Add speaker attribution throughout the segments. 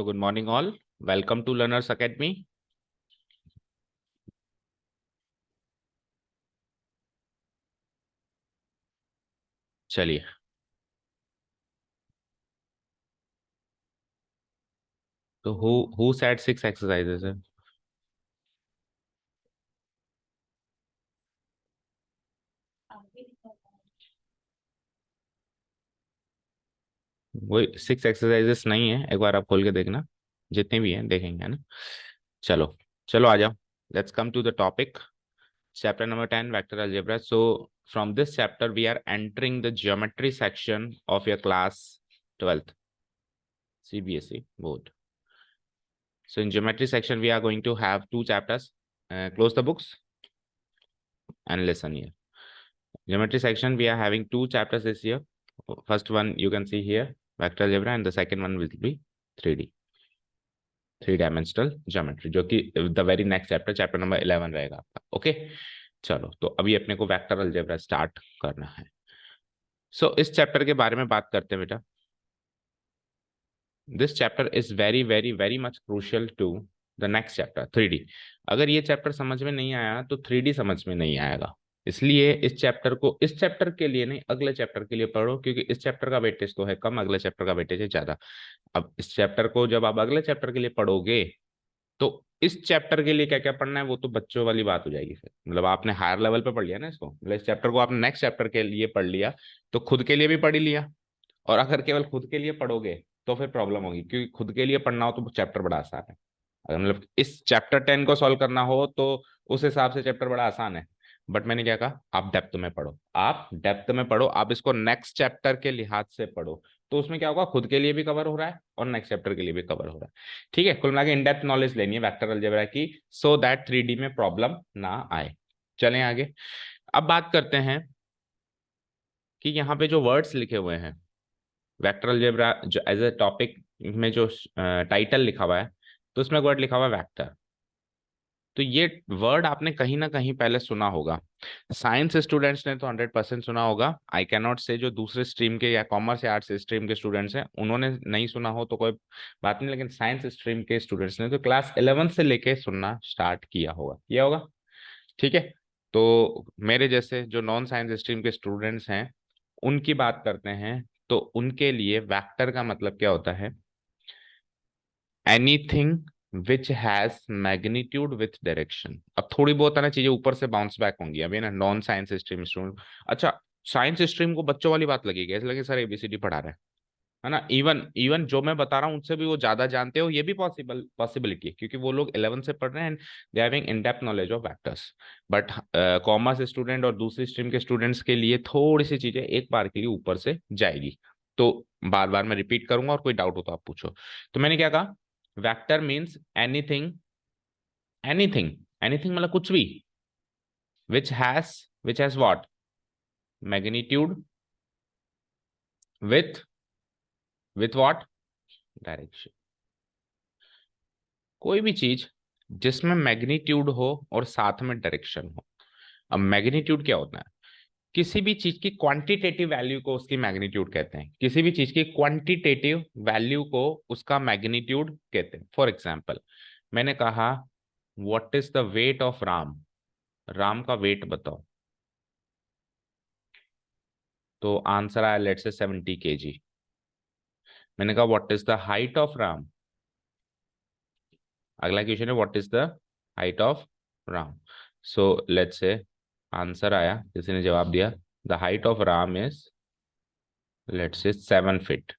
Speaker 1: So good morning all. Welcome to Learners Academy. चलिए, तो who said 6 exercises है? वो 6 एक्सरसाइजेस नहीं है, एक बार आप खोल के देखना, जितने भी हैं देखेंगे, है ना। चलो चलो आ जाओ, let's come to the topic. Chapter number 10 vector algebra. So from this chapter we are entering the geometry section of your class 12th CBSE board. So in geometry section we are going to have two chapters. Close the books and listen here. Geometry section we are having two chapters this year. First one you can see here, vector algebra, and the second one will be 3D, three dimensional geometry, जो कि the very next chapter, chapter number 11 रहेगा आपका. Okay, चलो तो अभी अपने को vector algebra start करना है. सो इस चैप्टर के बारे में बात करते हैं बेटा. This chapter is very very very much crucial to the next chapter 3D. अगर ये चैप्टर समझ में नहीं आया तो 3D समझ में नहीं आएगा. इसलिए इस चैप्टर को इस चैप्टर के लिए नहीं, अगले चैप्टर के लिए पढ़ो, क्योंकि इस चैप्टर का वेटेज तो है कम, अगले चैप्टर का वेटेज है ज्यादा. अब इस चैप्टर को जब आप अगले चैप्टर के लिए पढ़ोगे तो इस चैप्टर के लिए क्या क्या पढ़ना है वो तो बच्चों वाली बात हो जाएगी. फिर मतलब आपने हायर लेवल पे पढ़ लिया ना इसको, मतलब इस चैप्टर को आपने नेक्स्ट चैप्टर के लिए पढ़ लिया तो खुद के लिए भी पढ़ ही लिया. और अगर केवल खुद के लिए पढ़ोगे तो फिर प्रॉब्लम होगी, क्योंकि खुद के लिए पढ़ना हो तो चैप्टर बड़ा आसान है. अगर मतलब इस चैप्टर 10 को सॉल्व करना हो तो उस हिसाब से चैप्टर बड़ा आसान है. बट मैंने क्या कहा, आप डेप्थ में पढ़ो, आप डेप्थ में पढ़ो, आप इसको नेक्स्ट चैप्टर के लिहाज से पढ़ो. तो उसमें क्या होगा, खुद के लिए भी कवर हो रहा है और नेक्स्ट चैप्टर के लिए भी कवर हो रहा है. ठीक है, कुल मिला के इन डेप्थ नॉलेज लेनी है वेक्टर अलजेब्रा की, सो दैट 3D में प्रॉब्लम ना आए. चलें आगे. अब बात करते हैं कि यहाँ पे जो वर्ड्स लिखे हुए हैं वेक्टर अलजेब्रा जो एज ए टॉपिक में जो टाइटल लिखा हुआ है, तो उसमें वर्ड लिखा हुआ है वेक्टर. तो ये वर्ड आपने कहीं ना कहीं पहले सुना होगा. साइंस स्टूडेंट्स ने तो 100% सुना होगा. आई कैन नॉट से जो दूसरे स्ट्रीम के या कॉमर्स या आर्ट्स स्ट्रीम के स्टूडेंट्स हैं उन्होंने नहीं सुना हो तो कोई बात नहीं, लेकिन साइंस स्ट्रीम के स्टूडेंट्स ने तो क्लास 11 से लेके सुनना स्टार्ट किया होगा. ठीक है, तो मेरे जैसे जो नॉन साइंस स्ट्रीम के स्टूडेंट्स हैं उनकी बात करते हैं, तो उनके लिए वेक्टर का मतलब क्या होता है, anything which has magnitude with direction. अब थोड़ी बहुत है ना चीजें ऊपर से बाउंस बैक होंगी अभी ना नॉन साइंस स्ट्रीम स्टूडेंट. अच्छा, साइंस स्ट्रीम को बच्चों वाली बात लगेगी, ऐसे लगे सर एबीसीडी पढ़ा रहे हैं, है ना. इवन इवन जो मैं बता रहा हूँ उनसे भी वो ज्यादा जानते हो, ये भी पॉसिबिलिटी है, क्योंकि वो लोग 11 से पढ़ रहे हैं and they having in depth knowledge of vectors. But commerce student और दूसरी स्ट्रीम के स्टूडेंट्स के लिए थोड़ी सी चीजें एक बार के लिए ऊपर से जाएगी. तो बार बार मैं रिपीट करूंगा और कोई डाउट हो तो आप पूछो. तो मैंने क्या कहा, vector means anything, anything, anything मतलब कुछ भी, which has what, magnitude with what, direction. कोई भी चीज जिसमें मैग्नीट्यूड हो और साथ में डायरेक्शन हो. अब मैग्नीट्यूड क्या होता है, किसी भी चीज की क्वांटिटेटिव वैल्यू को उसकी मैग्नीट्यूड कहते हैं, किसी भी चीज की क्वांटिटेटिव वैल्यू को उसका मैग्नीट्यूड कहते हैं. फॉर एग्जाम्पल मैंने कहा what is the weight of Ram, Ram का वेट बताओ, तो आंसर आया लेट्स से 70 kg. मैंने कहा what is the height of Ram, अगला क्वेश्चन है what is the height of Ram. So let's say answer आया, किसी ने जवाब दिया the height of Ram is let's say 7 feet.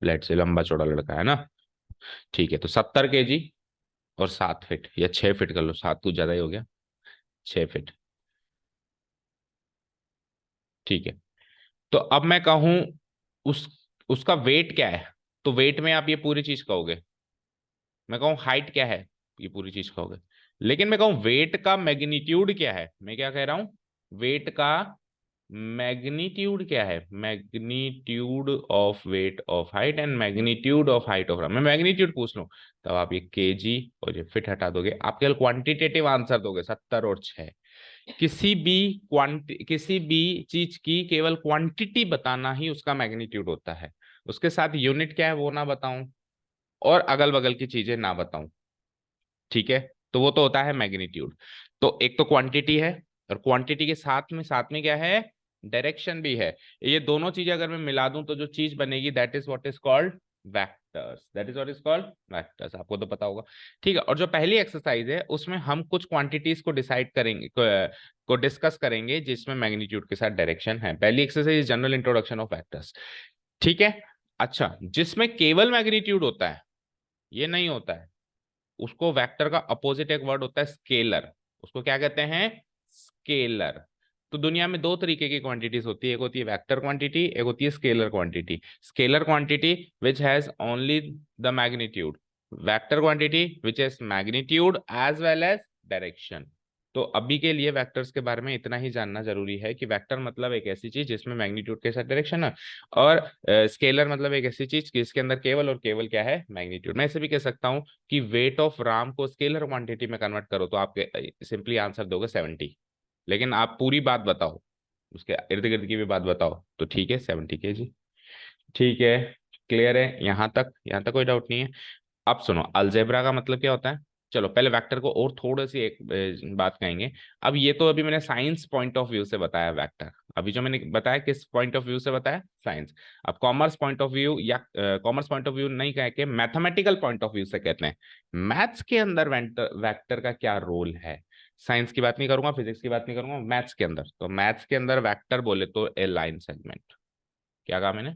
Speaker 1: Let's say लंबा चौड़ा लड़का है ना. ठीक है, तो 70 kg और 7 फीट या 6 फीट कर लो, 7 तो ज्यादा ही हो गया, 6 फीट. ठीक है, तो अब मैं कहूं उस उसका वेट क्या है, तो वेट में आप ये पूरी चीज कहोगे. मैं कहूँ हाइट क्या है, ये पूरी चीज कहोगे. लेकिन मैं कहूँ वेट का मैग्नीट्यूड क्या है, मैं क्या कह रहा हूं, वेट का मैग्नीट्यूड क्या है, magnitude of weight of height and magnitude of height of, मैं मैग्नीट्यूड पूछ लूं तब आप ये केजी और ये फिट हटा दोगे, आप केवल क्वांटिटेटिव आंसर दोगे 70 और 6. किसी भी चीज की केवल क्वांटिटी बताना ही उसका मैग्नीट्यूड होता है। उसके साथ यूनिट क्या है वो ना बताऊं और अगल बगल की चीजें ना बताऊं, ठीक है, तो वो तो होता है मैग्नीट्यूड। तो एक तो क्वांटिटी है, और क्वांटिटी के साथ में क्या है, डायरेक्शन भी है। ये दोनों चीजें अगर मैं मिला दूं तो जो चीज बनेगी that is what is called vectors, that is what is called vectors, आपको तो पता होगा। ठीक है, और जो पहली एक्सरसाइज है उसमें हम कुछ क्वांटिटीज को डिसाइड करेंगे, को डिस्कस करेंगे जिसमें मैग्नीट्यूड के साथ डायरेक्शन है। पहली exercise general introduction of vectors, ठीक है। अच्छा, जिसमें केवल मैग्नीट्यूड होता है, ये नहीं होता है, उसको वेक्टर का अपोजिट एक वर्ड होता है स्केलर, उसको क्या कहते हैं, स्केलर। तो दुनिया में दो तरीके की क्वांटिटीज होती है, एक होती है वेक्टर क्वांटिटी, एक होती है scalar quantity. Scalar quantity which has only the magnitude, vector quantity which has magnitude as well as direction. तो अभी के लिए वेक्टर्स के बारे में इतना ही जानना जरूरी है कि वेक्टर मतलब एक ऐसी चीज जिसमें मैग्नीट्यूड के साथ डायरेक्शन है, और स्केलर मतलब एक ऐसी चीज जिसके अंदर केवल और केवल क्या है, मैग्नीट्यूड। मैं ऐसे भी कह सकता हूं कि वेट ऑफ राम को स्केलर क्वांटिटी में कन्वर्ट करो तो आप सिंपली आंसर दोगे 70, लेकिन आप पूरी बात बताओ, उसके इर्द गिर्द की भी बात बताओ, तो ठीक है 70 kg, ठीक है। क्लियर है यहाँ तक कोई डाउट नहीं है। अब सुनो, अलजेब्रा का मतलब क्या होता है। चलो पहले वेक्टर को और थोड़ी सी एक बात कहेंगे। अब ये तो अभी मैंने साइंस पॉइंट ऑफ व्यू से बताया वेक्टर, अभी जो मैंने बताया किस पॉइंट ऑफ व्यू से बताया, साइंस। अब कॉमर्स पॉइंट ऑफ व्यू, या कॉमर्स पॉइंट ऑफ व्यू नहीं कह के मैथमेटिकल पॉइंट ऑफ व्यू से कहते हैं, मैथ्स के अंदर वेक्टर का क्या रोल है। साइंस की बात नहीं करूंगा, फिजिक्स की बात नहीं करूंगा, मैथ्स के अंदर, तो मैथ्स के अंदर वेक्टर बोले तो ए लाइन सेगमेंट। क्या कहा मैंने,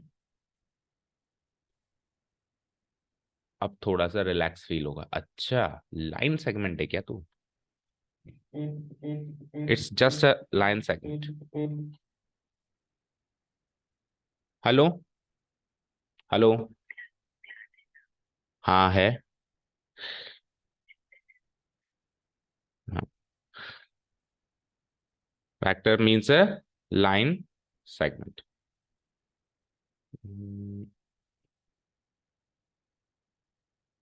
Speaker 1: अब थोड़ा सा रिलैक्स फील होगा। अच्छा, लाइन सेगमेंट है क्या तू, it's just a line segment. Hello, hello, हाँ है, वेक्टर मीन्स अ लाइन सेगमेंट।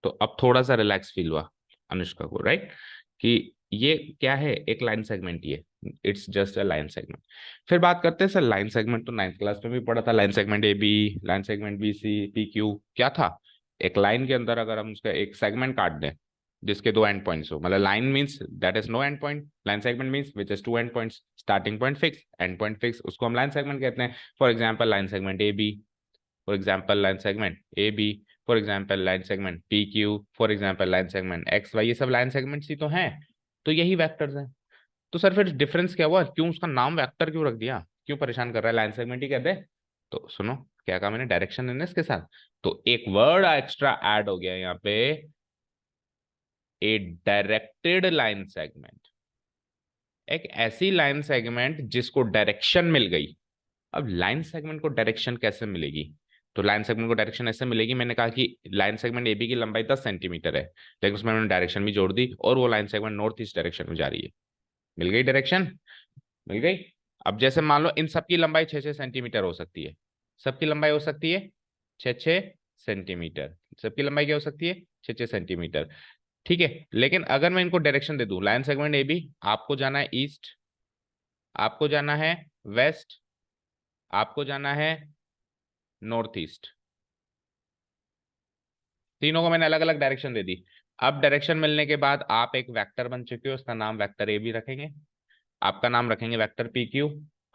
Speaker 1: तो अब थोड़ा सा रिलैक्स फील हुआ अनुष्का को, राइट, कि ये क्या है, एक लाइन सेगमेंट, ये it's just a line segment. फिर बात करते हैं सर, लाइन सेगमेंट तो नाइन्थ क्लास में भी पढ़ा था, line segment A B, line segment B C P Q, क्या था, एक लाइन के अंदर अगर हम उसका एक सेगमेंट काट दें जिसके दो एंड पॉइंट्स हो, मतलब line means that is no end point, line segment means which is two end points, starting point fix, end point fix, उसको हम लाइन सेगमेंट कहते हैं। For example line segment A B, for example line segment A B, for example line segment P Q, for example line segment X Y, ये सब line segments ही तो हैं, तो यही वेक्टर्स हैं। तो सर फिर डिफरेंस क्या हुआ, क्यों उसका नाम वेक्टर क्यों रख दिया, क्यों परेशान कर रहा है, लाइन सेगमेंट ही कहते। तो सुनो क्या कहा मैंने, डायरेक्शन है ना इसके साथ, तो एक वर्ड एक्स्ट्रा ऐड हो गया यहाँ पे, ए डायरेक्टेड लाइन सेगमेंट, एक ऐसी लाइन सेगमेंट जिसको डायरेक्शन मिल गई। अब लाइन सेगमेंट को डायरेक्शन कैसे मिलेगी, तो लाइन सेगमेंट को डायरेक्शन ऐसे मिलेगी, मैंने कहा कि लाइन सेगमेंट एबी की लंबाई 10 सेंटीमीटर है, लेकिन उसमें मैंने डायरेक्शन भी जोड़ दी और वो line segment north east direction में जा रही है, मिल गई डायरेक्शन, मिल गई। अब जैसे मान लो इन सबकी लंबाई 6-6 सेंटीमीटर हो सकती है, सबकी लंबाई हो सकती है 6-6 सेंटीमीटर, सबकी लंबाई क्या हो सकती है, 6-6 सेंटीमीटर, ठीक है। लेकिन अगर मैं इनको डायरेक्शन दे दूं, लाइन सेगमेंट ए बी, आपको जाना है ईस्ट, आपको जाना है वेस्ट, आपको जाना है नॉर्थ ईस्ट, तीनों को मैंने अलग अलग डायरेक्शन दे दी। अब डायरेक्शन मिलने के बाद आप एक वेक्टर बन चुके हो, उसका नाम वेक्टर ए भी रखेंगे, आपका नाम रखेंगे वेक्टर पी क्यू,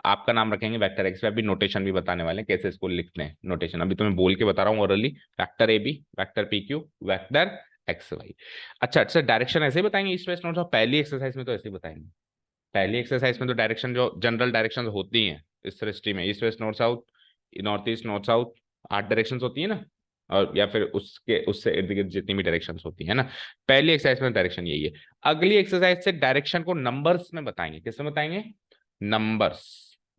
Speaker 1: आपका नाम रखेंगे वेक्टर एक्स। अभी नोटेशन भी बताने वाले हैं कैसे इसको लिखते हैं, नोटेशन अभी तुम्हें बोल के बता रहा हूँ orally, vector A B, vector P Q, vector X Y. अच्छा अच्छा, डायरेक्शन ऐसे ही बताएंगे ईस्ट वेस्ट नॉर्थ, पहली एक्सरसाइज में तो ऐसे ही बताएंगे, पहली एक्सरसाइज में तो डायरेक्शन जो जनरल डायरेक्शन होती हैं इस सृष्टि में, east west north south, north east north south, 8 direction होती है ना, और या फिर उसके उससे इर्द गिर्द जितनी भी डायरेक्शन होती है ना, पहली एक्सरसाइज में डायरेक्शन यही है। अगली एक्सरसाइज से डायरेक्शन को नंबर्स में बताएंगे, किससे बताएंगे, नंबर्स।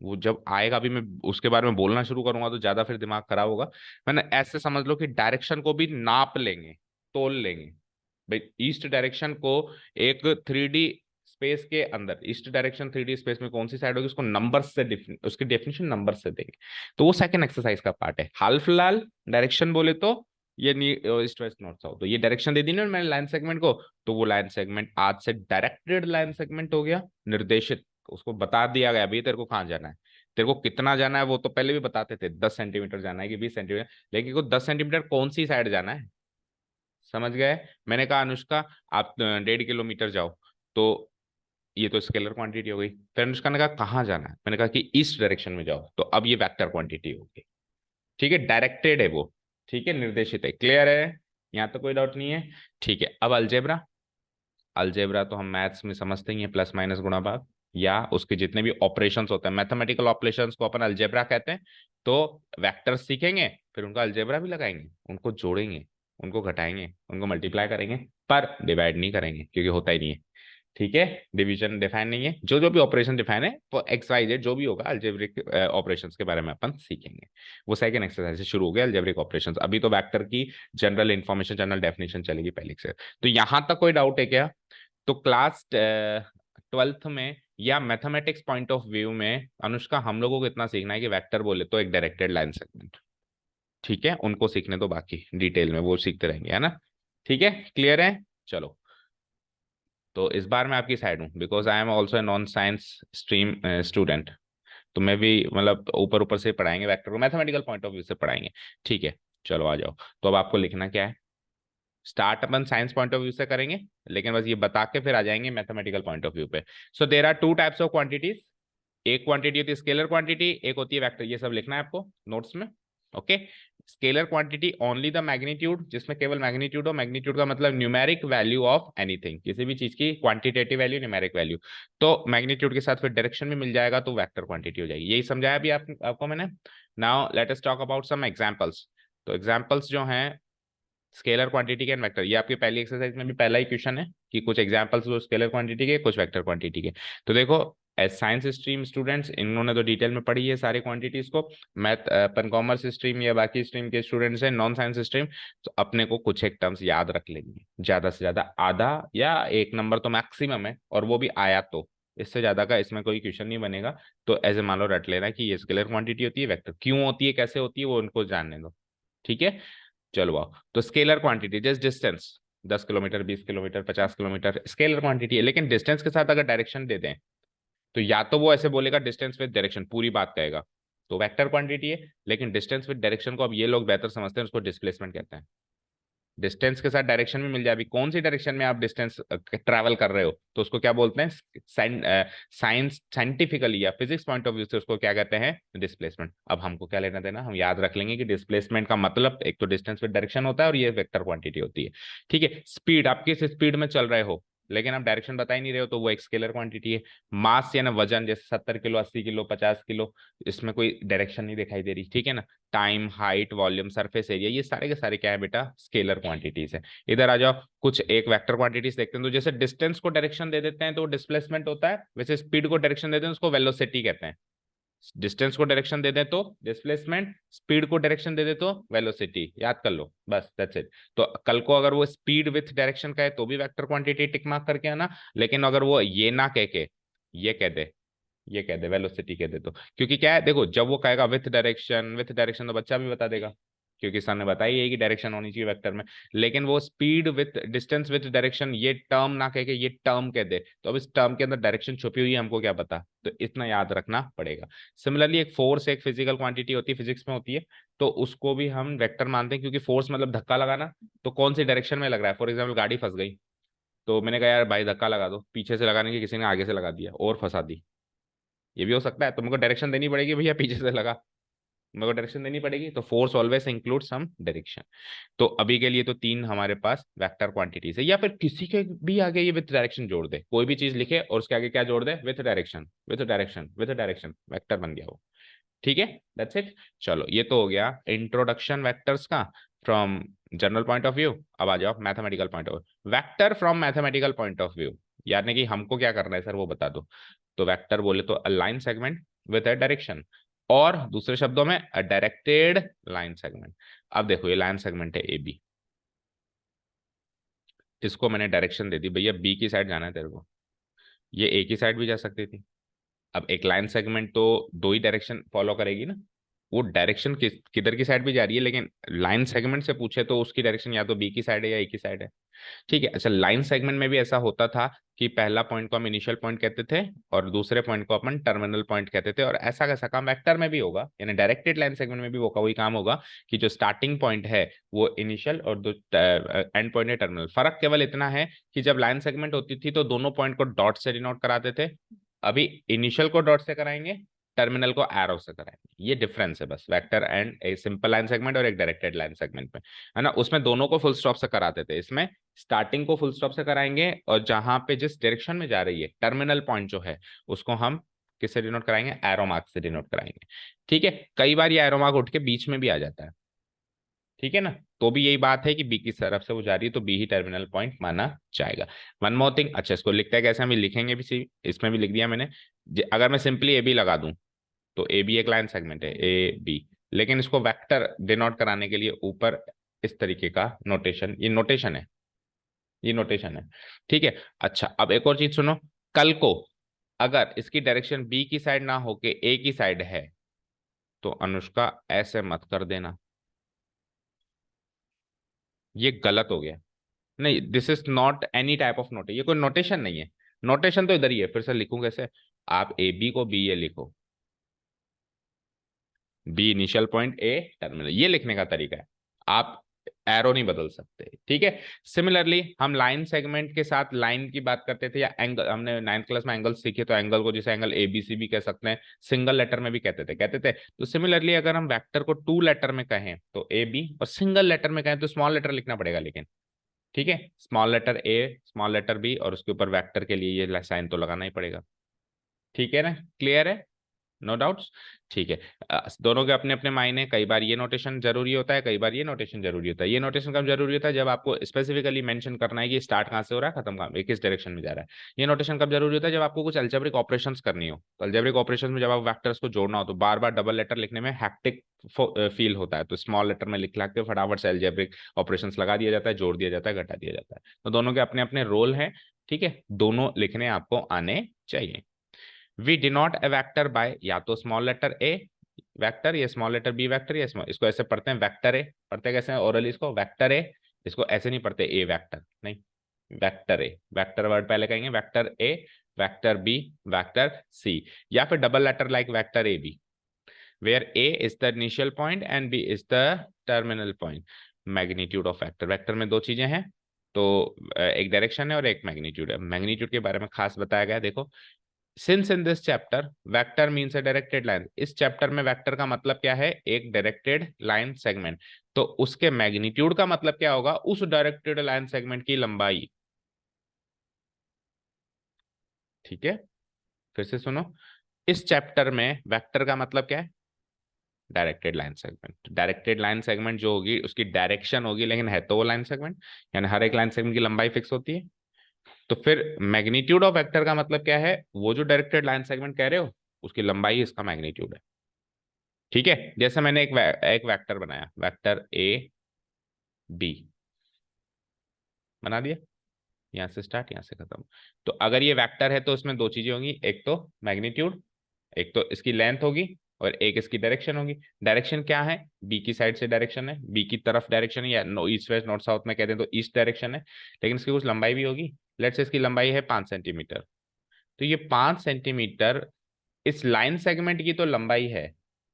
Speaker 1: वो जब आएगा, अभी मैं उसके बारे में बोलना शुरू करूंगा तो ज्यादा फिर दिमाग खराब होगा। मैंने ऐसे समझ लो कि डायरेक्शन को भी नाप लेंगे, तोल लेंगे। भाई ईस्ट डायरेक्शन को एक 3D स्पेस के अंदर, ईस्ट डायरेक्शन 3D स्पेस में कौन सी साइड होगी, उसको नंबर से उसकी डेफिनेशन नंबर से देंगे। तो वो सेकंड एक्सरसाइज का पार्ट है। हाल फिलहाल डायरेक्शन बोले तो ये ईस्ट वेस्ट नॉर्थ साउथ, तो ये डायरेक्शन दे दी ना मैंने लाइन सेगमेंट को, तो वो लाइन सेगमेंट आज से डायरेक्टेड लाइन सेगमेंट हो गया, निर्देशित उसको बता दिया गया भाई तेरे को कहाँ जाना है, तेरे को कितना जाना है वो तो पहले भी बताते थे, 10 सेंटीमीटर जाना है कि 20 सेंटीमीटर, लेकिन को 10 सेंटीमीटर कौन सी साइड जाना है, समझ गए। मैंने कहा अनुष्का आप 1.5 किलोमीटर जाओ, तो ये तो स्केलर क्वांटिटी हो गई। फिर अनुष्का ने कहा कहाँ जाना है, मैंने कहा कि ईस्ट डायरेक्शन में जाओ, तो अब ये वेक्टर क्वांटिटी होगी। ठीक है, डायरेक्टेड है वो, ठीक है, निर्देशित है, क्लियर है, यहाँ तो कोई डाउट नहीं है। ठीक है, अब अलजेब्रा, अलजेब्रा तो हम मैथ्स में समझते ही हैं, प्लस माइनस गुणा भाग, या उसके जितने भी ऑपरेशंस होते हैं, मैथमेटिकल ऑपरेशंस को अपन अलजेब्रा कहते हैं। तो वेक्टर्स सीखेंगे, फिर उनका अलजेब्रा भी लगाएंगे, उनको जोड़ेंगे, उनको घटाएंगे, उनको मल्टीप्लाई करेंगे, पर डिवाइड नहीं करेंगे क्योंकि होता ही नहीं है। ठीक है, डिवीजन डिफाइन नहीं है, जो जो भी ऑपरेशन डिफाइन है वो एक्स वाई जेड जो भी होगा अलजेब्रिक ऑपरेशंस के बारे में अपन सीखेंगे। वो सेकंड एक्सरसाइज से शुरू हो गया अलजेब्रिक ऑपरेशंस, अभी तो वेक्टर की जनरल इंफॉर्मेशन, जनरल डेफिनेशन चलेगी पहले से। तो यहां तक कोई डाउट है क्या? तो क्लास 12th में या मैथमेटिक्स पॉइंट ऑफ व्यू में अनुष्का हम लोगों को इतना सीखना है कि वेक्टर बोले तो एक डायरेक्टेड लाइन सेगमेंट, ठीक है, उनको सीखने तो बाकी डिटेल में वो सीखते रहेंगे, है ना। ठीक है, क्लियर है, चलो। तो इस बार मैं आपकी साइड हूँ, because I am also a non science stream student, तो मैं भी मतलब ऊपर ऊपर से पढ़ाएंगे वेक्टर को, मैथमेटिकल पॉइंट ऑफ व्यू से पढ़ाएंगे। ठीक है, चलो आ जाओ। तो अब आपको लिखना क्या है, start upon science point of view से करेंगे, लेकिन बस ये बता के फिर आ जाएंगे मैथमेटिकल पॉइंट ऑफ व्यू पे। So there are two types of quantities, एक क्वांटिटी होती है स्केलर क्वांटिटी, एक होती है वेक्टर, ये सब लिखना है आपको नोट्स में। Okay, scalar quantity only the magnitude, जिसमें केवल मैग्नीट्यूड हो, मैग्नीट्यूड का मतलब न्यूमेरिक वैल्यू ऑफ एनीथिंग, किसी भी चीज की क्वांटिटेटिव वैल्यू, न्यूमेरिक वैल्यू। तो मैग्नीट्यूड के साथ फिर डायरेक्शन भी मिल जाएगा, तो वेक्टर क्वांटिटी हो जाएगी। यही समझाया अभी आपको मैंने। Now let us talk about some examples. तो एग्जांपल्स जो हैं स्केलर क्वांटिटी के एंड वेक्टर, ये आपकी पहली एक्सरसाइज में भी पहला ही क्वेश्चन है कि कुछ एग्जांपल्स दो स्केलर क्वांटिटी के, कुछ वेक्टर क्वांटिटी के। तो देखो, एज साइंस स्ट्रीम स्टूडेंट्स इन्होंने तो डिटेल में पढ़ी है सारी क्वांटिटीज को, मैथ अपन कॉमर्स स्ट्रीम या बाकी स्ट्रीम के स्टूडेंट्स हैं, नॉन साइंस स्ट्रीम, तो अपने को कुछ एक टर्म्स याद रख लेंगे, ज्यादा से ज्यादा आधा या 1 नंबर तो मैक्सिमम है, और वो भी आया तो, इससे ज्यादा का इसमें कोई क्वेश्चन नहीं बनेगा। तो एज ए मान लो रट लेना कि ये स्केलर क्वांटिटी होती है, वेक्टर क्यों होती है, कैसे होती है, वो उनको जानने दो। ठीक है, चलो आओ। तो scalar quantity just distance, 10 kilometre, 20 kilometre, 50 kilometre scalar quantity है, लेकिन डिस्टेंस के साथ अगर डायरेक्शन दे दें, तो या तो वो ऐसे बोलेगा डिस्टेंस विद डायरेक्शन, पूरी बात कहेगा, तो वेक्टर क्वांटिटी है। लेकिन डिस्टेंस विद डायरेक्शन को अब ये लोग बेहतर समझते हैं, उसको डिस्प्लेसमेंट कहते हैं। डिस्टेंस के साथ डायरेक्शन भी मिल जाए, अभी कौन सी डायरेक्शन में आप डिस्टेंस ट्रैवल कर रहे हो, तो उसको क्या बोलते हैं, साइंस साइंटिफिकली या फिजिक्स पॉइंट ऑफ व्यू से उसको क्या कहते हैं, डिस्प्लेसमेंट। अब हमको क्या लेना देना, हम याद रख लेंगे कि डिस्प्लेसमेंट का मतलब एक तो डिस्टेंस विद डायरेक्शन होता है, और ये वेक्टर क्वांटिटी होती है। ठीक है, स्पीड, आप किस स्पीड में चल रहे हो, लेकिन आप डायरेक्शन बता ही नहीं रहे हो, तो वो एक स्केलर क्वांटिटी है। मास या ना वजन, जैसे 70 किलो, 80 किलो, 50 किलो, इसमें कोई डायरेक्शन नहीं दिखाई दे रही, ठीक है ना। Time, height, volume, surface area, ये सारे के सारे क्या है बेटा, स्केलर क्वांटिटीज है। इधर आ जाओ, कुछ एक वेक्टर क्वांटिटीज देखते हैं। तो जैसे डिस्टेंस को डायरेक्शन दे देते हैं तो डिस्प्लेसमेंट होता है, वैसे स्पीड को डायरेक्शन देते हैं उसको वेलोसिटी कहते हैं। डिस्टेंस को डायरेक्शन दे दे तो डिस्प्लेसमेंट, स्पीड को डायरेक्शन दे दे तो वेलोसिटी, याद कर लो बस, दैट्स इट। तो कल को अगर वो स्पीड विथ डायरेक्शन का है तो भी वेक्टर क्वांटिटी टिक मार्क करके आना, लेकिन अगर वो ये ना कह के ये कह दे, ये कह दे वेलोसिटी कह दे, तो क्योंकि क्या है देखो, जब वो कहेगा विथ डायरेक्शन, विथ डायरेक्शन, तो बच्चा भी बता देगा, क्योंकि सर ने बताई है कि डायरेक्शन होनी चाहिए वेक्टर में। लेकिन वो speed with distance with direction ये टर्म ना कह के ये टर्म कह दे, तो अब इस टर्म के अंदर डायरेक्शन छुपी हुई है, हमको क्या पता, तो इतना याद रखना पड़ेगा। सिमिलरली एक फोर्स, एक फिजिकल क्वांटिटी होती है, फिजिक्स में होती है, तो उसको भी हम वेक्टर मानते हैं, क्योंकि फोर्स मतलब धक्का लगाना, तो कौन सी डायरेक्शन में लग रहा है। फॉर एग्जाम्पल गाड़ी फंस गई, तो मैंने कहा यार भाई धक्का लगा दो, पीछे से लगाने की किसी ने आगे से लगा दिया और फंसा दी, ये भी हो सकता है, तो मुझको डायरेक्शन देनी पड़ेगी भैया, पीछे से लगा, मेरे को डायरेक्शन देनी पड़ेगी, तो force always include some direction. तो अभी के लिए तो तीन हमारे पास वेक्टर क्वांटिटीज है, या फिर किसी के भी आगे ये विथ डायरेक्शन जोड़ दे, कोई भी चीज लिखे और उसके आगे क्या जोड़ दे, with direction, with direction, with direction, vector बन गया वो। ठीक है, दैट्स इट। चलो ये तो हो गया इंट्रोडक्शन वेक्टर्स का from general point of view. अब आ जाओ mathematical point of view, vector from mathematical point of view, यानी कि हमको क्या करना है सर वो बता दो। तो वेक्टर बोले तो अ line segment with a direction, और दूसरे शब्दों में अ डायरेक्टेड लाइन सेगमेंट। अब देखो ये लाइन सेगमेंट है ए बी, इसको मैंने डायरेक्शन दे दी भैया बी की साइड जाना है तेरे को, ये ए की साइड भी जा सकती थी। अब एक लाइन सेगमेंट तो दो ही डायरेक्शन फॉलो करेगी ना, वो डायरेक्शन किधर की साइड भी जा रही है, लेकिन लाइन सेगमेंट से पूछे तो उसकी डायरेक्शन या तो बी की साइड है या ए की साइड है। ठीक है। अच्छा, लाइन सेगमेंट में भी ऐसा होता था कि पहला पॉइंट को हम इनिशियल पॉइंट कहते थे और दूसरे पॉइंट को अपन टर्मिनल पॉइंट कहते थे, और ऐसा कैसा काम वेक्टर में भी होगा, यानी डायरेक्टेड लाइन सेगमेंट में भी वो वही काम होगा कि जो स्टार्टिंग पॉइंट है वो इनिशियल और जो एंड पॉइंट है टर्मिनल। फर्क केवल इतना है कि जब लाइन सेगमेंट होती थी तो दोनों पॉइंट को डॉट से डिनोट कराते थे, अभी इनिशियल को डॉट से कराएंगे, टर्मिनल को एरो से कराएंगे। ये डिफरेंस है बस वेक्टर एंड एक सिंपल लाइन सेगमेंट और एक डायरेक्टेड लाइन सेगमेंट में, है ना। उसमें दोनों को फुल स्टॉप से कराते थे, इसमें स्टार्टिंग को फुल स्टॉप से कराएंगे और जहां पे जिस डायरेक्शन में जा रही है टर्मिनल पॉइंट जो है उसको हम किससे डिनोट कराएंगे, एरो मार्क से डिनोट कराएंगे। ठीक है। कई बार ये एरो मार्क उठ के बीच में भी आ जाता है, ठीक है ना, तो भी यही बात है कि बी की तरफ से वो जा रही है तो बी ही टर्मिनल पॉइंट माना जाएगा। वन मोर थिंग, अच्छा इसको लिखता है कैसे, हम लिखेंगे भी सी, इसमें भी लिख दिया मैंने। अगर मैं सिंपली ए बी लगा दूं तो ए बी एक लाइन सेगमेंट है ए बी, लेकिन इसको वेक्टर डिनोट कराने के लिए ऊपर इस तरीके का नोटेशन, ये नोटेशन है, ये नोटेशन है। ठीक है। अच्छा अब एक और चीज सुनो, कल को अगर इसकी डायरेक्शन बी की साइड ना होके ए की साइड है तो अनुष्का ऐसे मत कर देना, ये गलत हो गया। नहीं, this is not any type of note, ये कोई नोटेशन नहीं है। नोटेशन तो इधर ही है, फिर से लिखूं कैसे, आप ए बी को बी ए लिखो, B initial point A terminal, ये लिखने का तरीका है। आप एरो नहीं बदल सकते, ठीक है। सिमिलरली हम लाइन सेगमेंट के साथ लाइन की बात करते थे, या एंगल, हमने नाइन्थ क्लास में एंगल सीखे तो एंगल को जैसे एंगल ए बी सी भी कह सकते हैं, सिंगल लेटर में भी कहते थे। तो सिमिलरली अगर हम वेक्टर को टू लेटर में कहें तो ए बी, और सिंगल लेटर में कहें तो स्मॉल लेटर लिखना पड़ेगा, लेकिन ठीक है, small letter A small letter B और उसके ऊपर वेक्टर के लिए ये साइन तो लगाना ही पड़ेगा। ठीक है ना, क्लियर है, नो डाउट्स। ठीक है। दोनों के अपने अपने मायने, कई बार ये नोटेशन जरूरी होता है, कई बार ये नोटेशन जरूरी होता है। ये नोटेशन कब जरूरी होता है, जब आपको स्पेसिफिकली मेंशन करना है कि स्टार्ट कहाँ से हो रहा है, खत्म कहाँ, किस डायरेक्शन में जा रहा है। ये नोटेशन कब जरूरी होता है, जब आपको कुछ अल्जेब्रिक ऑपरेशंस करनी हो, तो अल्जेब्रिक ऑपरेशंस में जब आप वेक्टर्स को जोड़ना हो तो बार बार डबल लेटर लिखने में हैक्टिक फील होता है, तो स्मॉल लेटर में लिख के फटाफट से अल्जेब्रिक ऑपरेशंस लगा दिया जाता है, जोड़ दिया जाता है, घटा दिया जाता है। तो दोनों के अपने अपने रोल हैं, ठीक है, दोनों लिखने आपको आने चाहिए। We denote a vector by या तो स्मॉल लेटर ए वेक्टर या स्मॉल लेटर बी वेक्टर, या स्मॉल, इसको ऐसे पढ़ते हैं वेक्टर ए, पढ़ते कैसे हैं ओरली, इसको वेक्टर ए, इसको ऐसे नहीं पढ़ते ए वेक्टर, नहीं, वेक्टर ए, वेक्टर वर्ड पहले कहेंगे, vector A, vector B, vector C, या फिर double letter like vector A B, where A is the initial point and B is the terminal point. Magnitude of vector, vector में दो चीजें हैं, तो एक डायरेक्शन है और एक मैग्नीट्यूड है। मैग्नीट्यूड के बारे में खास बताया गया है, देखो, since in this chapter vector means A directed line, इस चैप्टर में वेक्टर का मतलब क्या है, एक डायरेक्टेड लाइन सेगमेंट, तो उसके मैग्नीट्यूड का मतलब क्या होगा, उस डायरेक्टेड लाइन सेगमेंट की लंबाई। ठीक है, फिर से सुनो, इस चैप्टर में वेक्टर का मतलब क्या है, directed line segment. Directed line segment जो होगी उसकी डायरेक्शन होगी, लेकिन है तो वो लाइन सेगमेंट, यानी हर एक लाइन सेगमेंट की लंबाई फिक्स होती है। तो फिर मैग्नीट्यूड ऑफ वेक्टर का मतलब क्या है, वो जो डायरेक्टेड लाइन सेगमेंट कह रहे हो उसकी लंबाई इसका मैग्नीट्यूड है। ठीक है, जैसे मैंने एक वेक्टर बनाया, वेक्टर ए बी बना दिया, यहां से स्टार्ट यहां से खत्म। तो अगर ये वेक्टर है तो उसमें दो चीजें होंगी, एक तो मैग्नीट्यूड, एक तो इसकी लेंथ होगी, और एक इसकी डायरेक्शन होगी। डायरेक्शन क्या है, बी की साइड से डायरेक्शन है, बी की तरफ डायरेक्शन है, या know east west north south में कहते हैं तो ईस्ट डायरेक्शन है, लेकिन इसकी कुछ लंबाई भी होगी। लेट्स से इसकी लंबाई है 5 सेंटीमीटर, तो ये 5 सेंटीमीटर इस लाइन सेगमेंट की तो लंबाई है,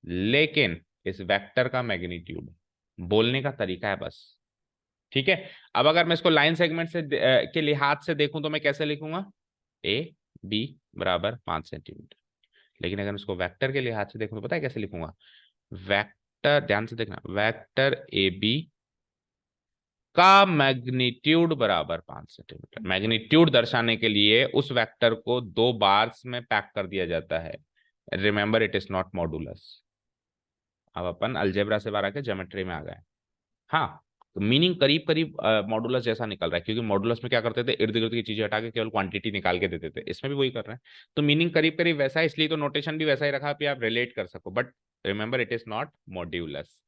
Speaker 1: लेकिन इस वेक्टर का मैग्नीट्यूड, बोलने का तरीका है बस। ठीक है। अब अगर मैं इसको लाइन सेगमेंट से के लिहाज से देखूं तो मैं कैसे लिखूंगा, ए बी बराबर 5 सेंटीमीटर, लेकिन अगर इसको वेक्टर के लिहाज से देखूं तो पता है कैसे लिखूंगा, वेक्टर, ध्यान से देखना, वेक्टर ए बी का मैग्नीट्यूड बराबर 5 सेंटीमीटर। मैग्नीट्यूड दर्शाने के लिए उस वेक्टर को दो बार्स में पैक कर दिया जाता है, remember it is not modulus. अब अपन अलजेब्रा से बाहर आके ज्योमेट्री में आ गए। हाँ, तो मीनिंग करीब करीब मॉडुलस जैसा निकल रहा है, क्योंकि मॉडुलस में क्या करते थे, इर्द गिर्द की चीजें हटा के केवल क्वांटिटी निकाल के देते थे, इसमें भी वही कर रहे हैं। तो मीनिंग करीब करीब वैसा है, इसलिए तो नोटेशन भी वैसा ही रखा कि आप रिलेट कर सको, but remember it is not modulus.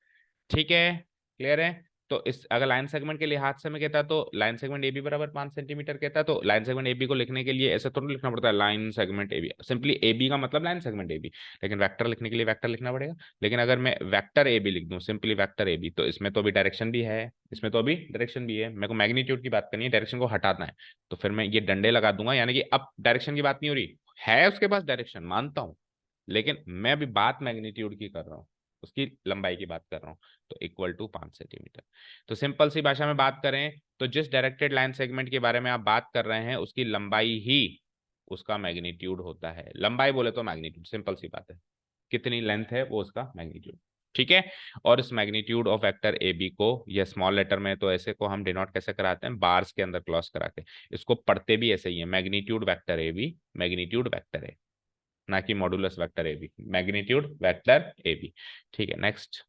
Speaker 1: ठीक है, क्लियर है। तो इस अगर लाइन सेगमेंट के लिहाज से मैं कहता तो लाइन सेगमेंट ए बी बराबर 5 सेंटीमीटर कहता, तो लाइन सेगमेंट ए बी को लिखने के लिए ऐसे तो नहीं लिखना पड़ता है line segment A B, simply A B का मतलब लाइन सेगमेंट ए बी, लेकिन वेक्टर लिखने के लिए वेक्टर लिखना पड़ेगा। लेकिन अगर मैं वेक्टर ए बी लिख दूं, सिंपली वेक्टर ए बी, तो इसमें तो अभी डायरेक्शन भी है, इसमें तो अभी डायरेक्शन भी है, मेरे को मैग्नीट्यूड की बात करनी है, डायरेक्शन को हटाना है, तो फिर मैं ये डंडे लगा दूंगा, यानी कि अब डायरेक्शन की बात नहीं हो रही है, उसके पास डायरेक्शन मानता हूं, लेकिन मैं अभी बात मैग्नीट्यूड की कर रहा हूँ, उसकी लंबाई की बात कर रहा हूँ, तो इक्वल टू 5 सेंटीमीटर। तो सिंपल सी भाषा में बात करें तो जिस डायरेक्टेड लाइन सेगमेंट के बारे में आप बात कर रहे हैं उसकी लंबाई ही उसका मैग्नीट्यूड होता है, लंबाई बोले तो मैग्नीट्यूड, सिंपल सी बात है, कितनी लेंथ है वो उसका मैग्नीट्यूड। ठीक है। और इस magnitude of vector A B को, या स्मॉल लेटर में तो ऐसे को हम डिनोट कैसे कराते हैं, बार्स के अंदर क्लॉज करा के, इसको पढ़ते भी ऐसे ही है, magnitude vector A B, magnitude vector A, ना कि modulus vector A B, magnitude vector A B. ठीक है, नेक्स्ट।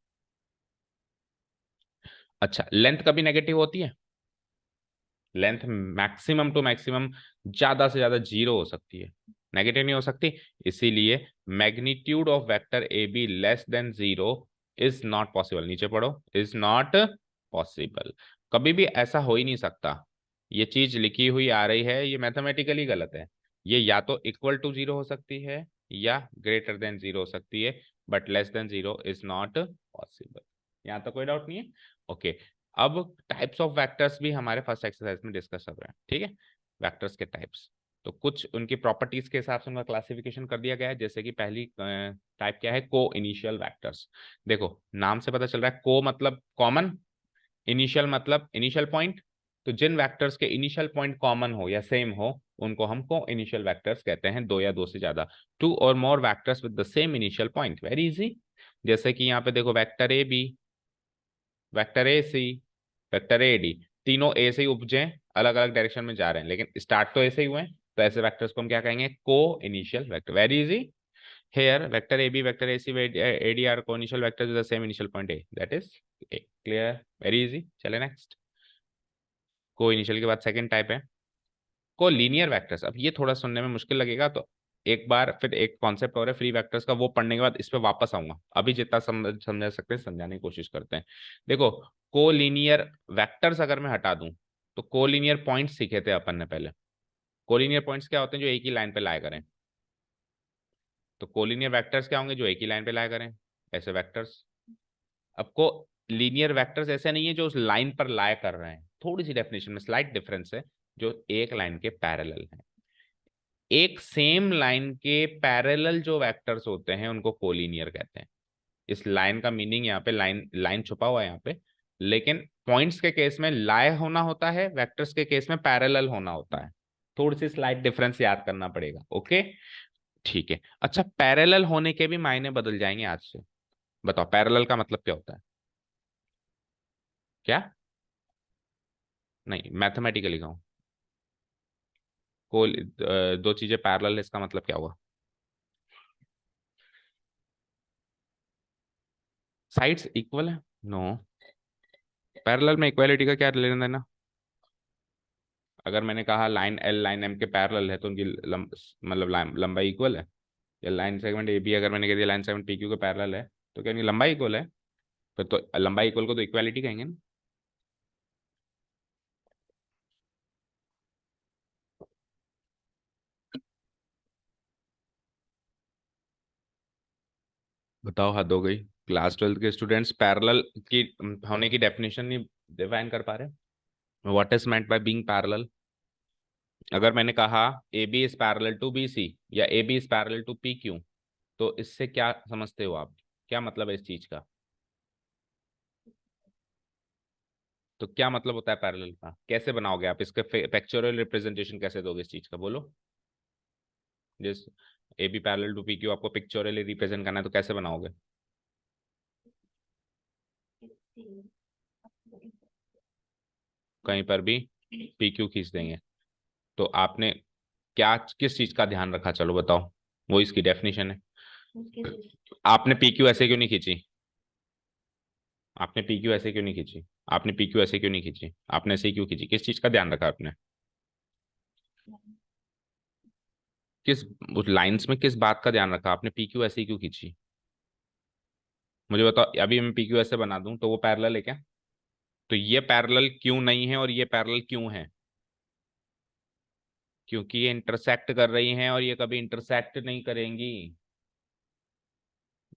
Speaker 1: अच्छा, लेंथ कभी नेगेटिव होती है? लेंथ मैक्सिमम टू मैक्सिमम ज्यादा से ज्यादा 0 हो सकती है, नेगेटिव नहीं हो सकती। इसीलिए magnitude of vector A be less than 0 is not possible, नीचे पढ़ो, इज नॉट पॉसिबल, कभी भी ऐसा हो ही नहीं सकता। ये चीज लिखी हुई आ रही है, ये मैथमेटिकली गलत है, ये या तो इक्वल टू 0 हो सकती है या ग्रेटर देन 0 हो सकती है, but less than 0 is not possible. यहाँ तो कोई डाउट नहीं है। ओके, अब टाइप्स ऑफ वेक्टर्स भी हमारे फर्स्ट एक्सरसाइज में डिस्कस कर रहे हैं, ठीक है, वेक्टर्स के टाइप्स, तो कुछ उनकी प्रॉपर्टीज के हिसाब से उनका क्लासिफिकेशन कर दिया गया है। जैसे कि पहली टाइप क्या है, को इनिशियल वेक्टर्स। देखो नाम से पता चल रहा है, को मतलब कॉमन, इनिशियल मतलब इनिशियल पॉइंट, तो जिन वेक्टर्स के इनिशियल पॉइंट कॉमन हो या सेम हो उनको हम को इनिशियल वेक्टर्स कहते हैं, दो या दो से ज्यादा, two or more vectors with the same initial point, very easy. जैसे कि यहाँ पे देखो vector A B, vector A C, vector A D, तीनों ए से ही उपजे, अलग अलग डायरेक्शन में जा रहे हैं लेकिन स्टार्ट तो ऐसे ही हुए हैं, तो ऐसे वेक्टर्स को हम क्या कहेंगे, coinitial vector, very easy. Here vector A B, vector A C, A D are coinitial vector with the same initial point A, that is A, clear, very easy. चले next. Coinitial के बाद second type है को linear vectors. अब ये थोड़ा सुनने में मुश्किल लगेगा, तो एक बार फिर एक कॉन्सेप्ट और है फ्री वेक्टर्स का, वो पढ़ने के बाद इस पे वापस आऊंगा, अभी जितना समझा सकते हैं समझाने की कोशिश करते हैं। देखो को लीनियर वेक्टर्स अगर मैं हटा दूं, तो को लीनियर पॉइंट्स सीखे थे अपन ने पहले। को लीनियर पॉइंट्स क्या होते हैं, जो एक ही लाइन पे लाया करें, तो को लीनियर वेक्टर्स क्या होंगे, जो एक ही लाइन पे लाया करें, ऐसे वेक्टर्स। अब को लीनियर वेक्टर्स ऐसे नहीं है जो उस लाइन पर लाया कर रहे हैं, थोड़ी सी डेफिनेशन में स्लाइट डिफरेंस है, जो एक लाइन के पैरेलल है। एक सेम लाइन के पैरेलल जो वेक्टर्स होते हैं उनको कोलिनियर कहते हैं। इस लाइन का मीनिंग यहाँ पे, लाइन लाइन छुपा हुआ है यहाँ पे, लेकिन पॉइंट्स के केस में लाए होना होता है, वेक्टर्स के केस में पैरेलल होना होता है, थोड़ी सी स्लाइट डिफरेंस याद करना पड़ेगा। ओके, ठीक है। अच्छा, पैरेलल होने के भी मायने बदल जाएंगे आज से, बताओ पैरेलल का मतलब क्या होता है, क्या? नहीं, मैथमेटिकली कहूँ, को दो चीजें पैरेलल है, इसका मतलब क्या हुआ, साइड्स इक्वल है? नो, पैरेलल में इक्वालिटी का क्या लेना देना? अगर मैंने कहा लाइन एल लाइन एम के पैरेलल है तो उनकी मतलब लंबाई इक्वल है, या लाइन सेगमेंट ए बी अगर मैंने कह दिया लाइन सेगमेंट पी क्यू के पैरेलल है, तो क्या उनकी लंबाई इक्वल है? फिर तो लंबाई इक्वल को तो इक्वालिटी कहेंगे ना। बताओ, हद हो गई, क्लास 12th के स्टूडेंट्स पैरेलल की होने की डेफिनेशन नहीं डिफाइन कर पा रहे, what is meant by being parallel. अगर मैंने कहा A B is parallel to B C, या A B is parallel to P Q, तो इससे क्या समझते हो आप, क्या मतलब है इस चीज का, तो क्या मतलब होता है पैरेलल का, कैसे बनाओगे आप इसका पिक्चोरल रिप्रेजेंटेशन कैसे दोगे इस चीज का, बोलो। जिस A B parallel to P Q आपको पिक्चोरली रिप्रेजेंट करना है तो कैसे बनाओगे? कहीं पर भी पी क्यू खींच देंगे, तो आपने क्या किस चीज का ध्यान रखा, चलो बताओ, वो इसकी डेफिनेशन है। आपने पी क्यू ऐसे क्यों नहीं खींची, आपने पी क्यू ऐसे क्यों नहीं खींची, आपने पी क्यू ऐसे क्यों नहीं खींची, आपने ऐसे क्यों खींची, किस चीज का ध्यान रखा आपने, किस उस लाइंस में किस बात का ध्यान रखा आपने, पी क्यू ऐसे क्यों खींची, मुझे बताओ। अभी मैं पी क्यू ऐसे बना दूं तो वो पैरेलल है क्या? तो ये पैरेलल क्यों नहीं है और ये पैरेलल क्यों है? क्योंकि ये इंटरसेक्ट कर रही हैं और ये कभी इंटरसेक्ट नहीं करेंगी।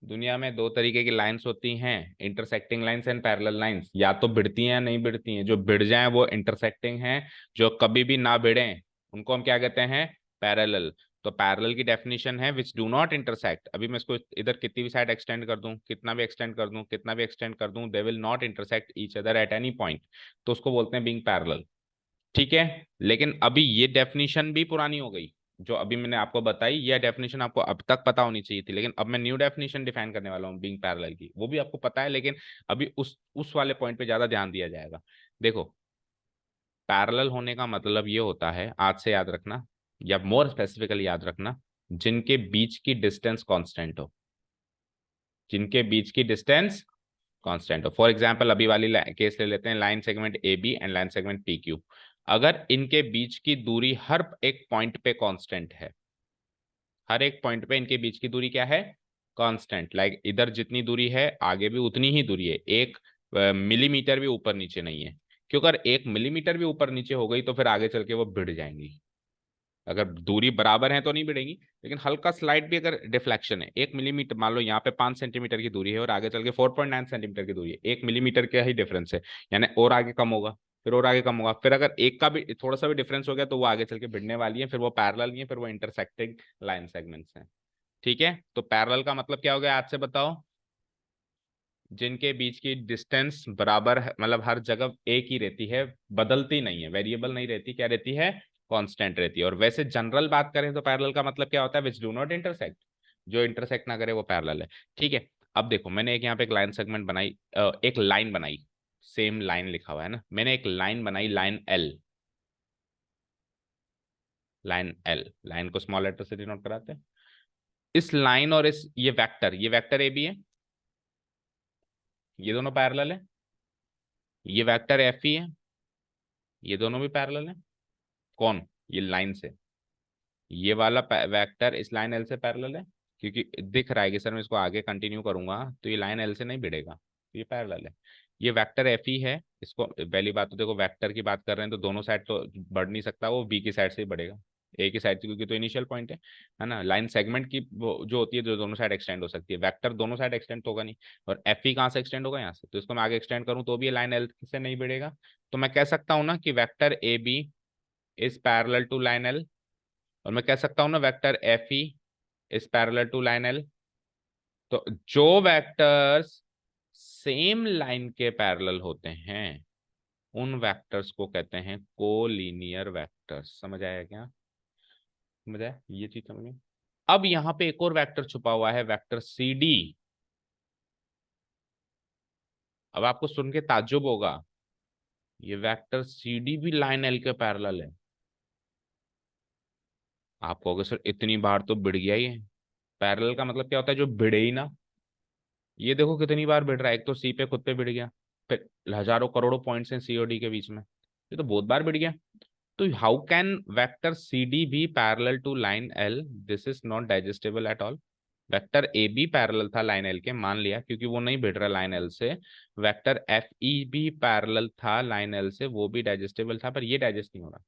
Speaker 1: दुनिया में दो तरीके की लाइंस होती हैं, intersecting lines and parallel lines. या तो भिड़ती हैं या नहीं भिड़ती हैं। जो भिड़ जाएं वो इंटरसेक्टिंग हैं, जो कभी भी ना भिड़ें उनको हम क्या कहते हैं? पैरेलल। तो पैरेलल की डेफिनेशन है विच डू नॉट इंटरसेक्ट। अभी मैं इसको इधर कितनी भी साइड एक्सटेंड कर दूं, कितना भी एक्सटेंड कर दूं, कितना भी एक्सटेंड कर दूं, they will not intersect each other at any point. तो उसको बोलते हैं बीइंग पैरेलल। ठीक है। लेकिन अभी ये डेफिनेशन भी पुरानी हो गई। जो अभी मैंने आपको बताई यह डेफिनेशन आपको अब तक पता होनी चाहिए थी, लेकिन अब मैं न्यू डेफिनेशन डिफाइन करने वाला हूँ बीइंग पैरेलल की। वो भी आपको पता है, लेकिन अभी उस वाले पॉइंट पे ज्यादा ध्यान दिया जाएगा। देखो, पैरेलल होने का मतलब ये होता है, आज से याद रखना या मोर स्पेसिफिकली याद रखना, जिनके बीच की डिस्टेंस कांस्टेंट हो। जिनके बीच की डिस्टेंस कांस्टेंट हो। फॉर एग्जांपल अभी वाली केस ले लेते हैं, line segment A B and line segment P Q. अगर इनके बीच की दूरी हर एक पॉइंट पे कांस्टेंट है, हर एक पॉइंट पे इनके बीच की दूरी क्या है? कांस्टेंट। लाइक इधर जितनी दूरी है आगे भी उतनी ही दूरी है, एक मिलीमीटर भी ऊपर नीचे नहीं है। क्योंकि अगर एक मिलीमीटर भी ऊपर नीचे हो गई तो फिर आगे चल के वो भिड़ जाएंगी। अगर दूरी बराबर है तो नहीं बढ़ेंगी, लेकिन हल्का स्लाइड भी अगर डिफ्लेक्शन है, 1 मिलीमीटर, मान लो यहाँ पे 5 सेंटीमीटर की दूरी है और आगे चल के 4.9 सेंटीमीटर की दूरी है, 1 मिलीमीटर का ही डिफरेंस है, यानी और आगे कम होगा, फिर और आगे कम होगा, फिर अगर एक का भी थोड़ा सा भी डिफरेंस हो गया तो वो आगे चल के भिड़ने वाली है, फिर वो पैरेलल नहीं है, फिर वो इंटरसेक्टिंग लाइन सेगमेंट्स हैं। ठीक है। तो पैरेलल का मतलब क्या हो गया आज से बताओ? जिनके बीच की डिस्टेंस बराबर मतलब हर जगह एक ही रहती है, बदलती नहीं है, वेरिएबल नहीं रहती, क्या रहती है? कांस्टेंट रहती है। और वैसे जनरल बात करें तो पैरेलल का मतलब क्या होता है? Which do not intersect. जो इंटरसेक्ट ना करे वो पैरेलल है। ठीक है। अब देखो, मैंने एक यहाँ पे एक लाइन सेगमेंट बनाई, एक लाइन बनाई, सेम लाइन लिखा हुआ है ना, मैंने एक लाइन बनाई, line L. Line L, line को स्मॉल लेटर से डिनोट कराते हैं। इस लाइन और इस ये वेक्टर ए बी है, ये दोनों पैरेलल है। ये वेक्टर एफ ई है, ये दोनों भी पैरेलल है। कौन? ये लाइन से। ये वाला वेक्टर इस लाइन एल से पैरेलल है, क्योंकि दिख रहा है कि सर मैं इसको आगे कंटिन्यू करूंगा तो ये लाइन एल से नहीं भिड़ेगा, तो ये पैरेलल है। ये वेक्टर एफ ई है। इसको पहली बात तो देखो, वेक्टर की बात कर रहे हैं तो दोनों साइड तो बढ़ नहीं सकता, वो बी की साइड से ही बढ़ेगा, ए की साइड से, क्योंकि तो इनिशियल पॉइंट है ना। लाइन सेगमेंट की वो जो होती है जो दोनों साइड एक्सटेंड हो सकती है, वेक्टर दोनों साइड एक्सटेंड तो होगा नहीं। और एफ ई कहाँ से एक्सटेंड होगा? यहाँ से। तो इसको मैं आगे एक्सटेंड करूँ तो भी ये लाइन एल से नहीं बढ़ेगा। तो मैं कह सकता हूँ ना कि vector A B is parallel to line L. और मैं कह सकता हूं ना vector F E is parallel to line L. तो जो वेक्टर्स सेम लाइन के पैरेलल होते हैं उन वेक्टर्स को कहते हैं कोलिनियर वेक्टर्स। समझ आया क्या? समझ आया ये चीज? समझ में? अब यहां पे एक और वेक्टर छुपा हुआ है, वेक्टर सी डी। अब आपको सुन के ताज्जुब होगा, ये वेक्टर सी डी भी लाइन एल के पैरेलल है। आप कहोगे सर इतनी बार तो भिड़ गया ये। पैरेलल का मतलब क्या होता है? जो भिड़े ही ना। ये देखो कितनी बार भिड़ रहा है, एक तो सी पे खुद पे भिड़ गया, फिर हजारों करोड़ों पॉइंट्स हैं सी और डी के बीच में, ये तो बहुत बार भिड़ गया। तो how can vector C D be parallel to line L? This is not digestible at all. Vector A B parallel था लाइन एल के, मान लिया, क्योंकि वो नहीं भिड़ रहा लाइन एल से। वेक्टर एफ ई भी पैरेलल था लाइन एल से, वो भी डाइजेस्टेबल था, पर ये डाइजेस्ट नहीं हो रहा।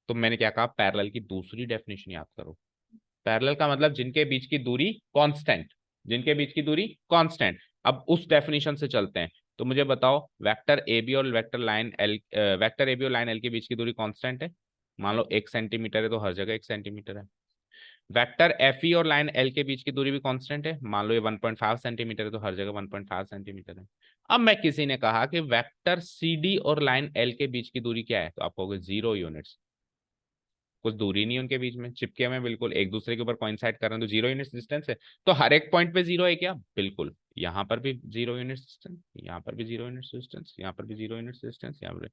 Speaker 1: तो मैंने क्या कहा? पैरेलल की दूसरी डेफिनेशन याद करो। पैरेलल का मतलब जिनके बीच की दूरी कांस्टेंट। जिनके बीच की दूरी कांस्टेंट। अब उस डेफिनेशन से चलते हैं। तो मुझे बताओ, वेक्टर ए बी और वेक्टर ए बी और लाइन एल के बीच की दूरी कांस्टेंट है। मान लो 1 सेंटीमीटर है तो हर जगह 1 सेंटीमीटर है। वेक्टर एफ ई और लाइन एल के बीच की दूरी भी कांस्टेंट है, मान लो ये 1.5 सेंटीमीटर है तो हर जगह 1.5 सेंटीमीटर है। अब मैं किसी ने कहा कि वेक्टर सी डी और लाइन एल के बीच की दूरी क्या है, तो आप कहोगे 0 यूनिट्स। कुछ दूरी नहीं है उनके बीच में, चिपके में बिल्कुल एक दूसरे के ऊपर कोइंसाइड कर रहे हैं, तो 0 यूनिट डिस्टेंस है। तो हर एक पॉइंट पे जीरो है क्या? बिल्कुल। यहाँ पर भी 0 यूनिट डिस्टेंस, यहाँ पर भी 0 यूनिट डिस्टेंस, यहाँ पर भी 0 यूनिट डिस्टेंस, यहाँ पर।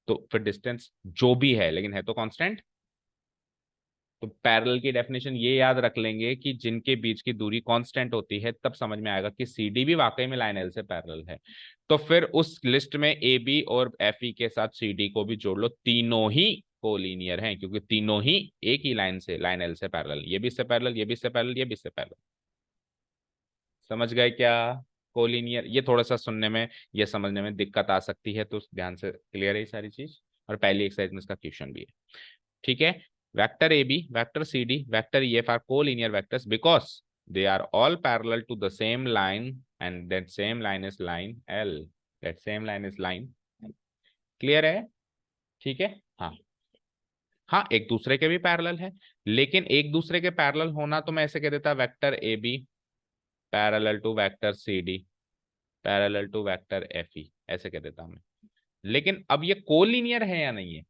Speaker 1: तो फिर डिस्टेंस जो भी है लेकिन है तो कांस्टेंट। तो पैरेलल की डेफिनेशन ये याद रख लेंगे कि जिनके बीच की दूरी कांस्टेंट होती है, तब समझ में आएगा कि सी डी भी वाकई में लाइन एल से पैरेलल है। तो फिर उस लिस्ट में ए बी और एफ ई के साथ सी डी को भी जोड़ लो, तीनों ही कोलीनियर हैं, क्योंकि तीनों ही एक ही लाइन से, लाइन एल से पैरेलल। ये भी इससे पैरेलल, ये भी इससे पैरेलल, ये भी इससे पैरेलल। समझ गए क्या? कोलिनियर, ये थोड़ा सा सुनने में, ये समझने में दिक्कत आ सकती है, तो ध्यान से क्लियर है ये सारी चीज, और पहली एक्सरसाइज में इसका क्वेश्चन भी है। ठीक है, vector A B, vector C D, vector E F are collinear vectors because they are all parallel to the same line, and that same line is line L, that same line is line L. Clear है? ठीक है। हाँ, हाँ एक दूसरे के भी parallel है, लेकिन एक दूसरे के पैरेलल होना तो मैं ऐसे कह देता, vector A B parallel to vector C D parallel to vector F E, ऐसे कह देता मैं। लेकिन अब ये कोलिनियर है या नहीं है,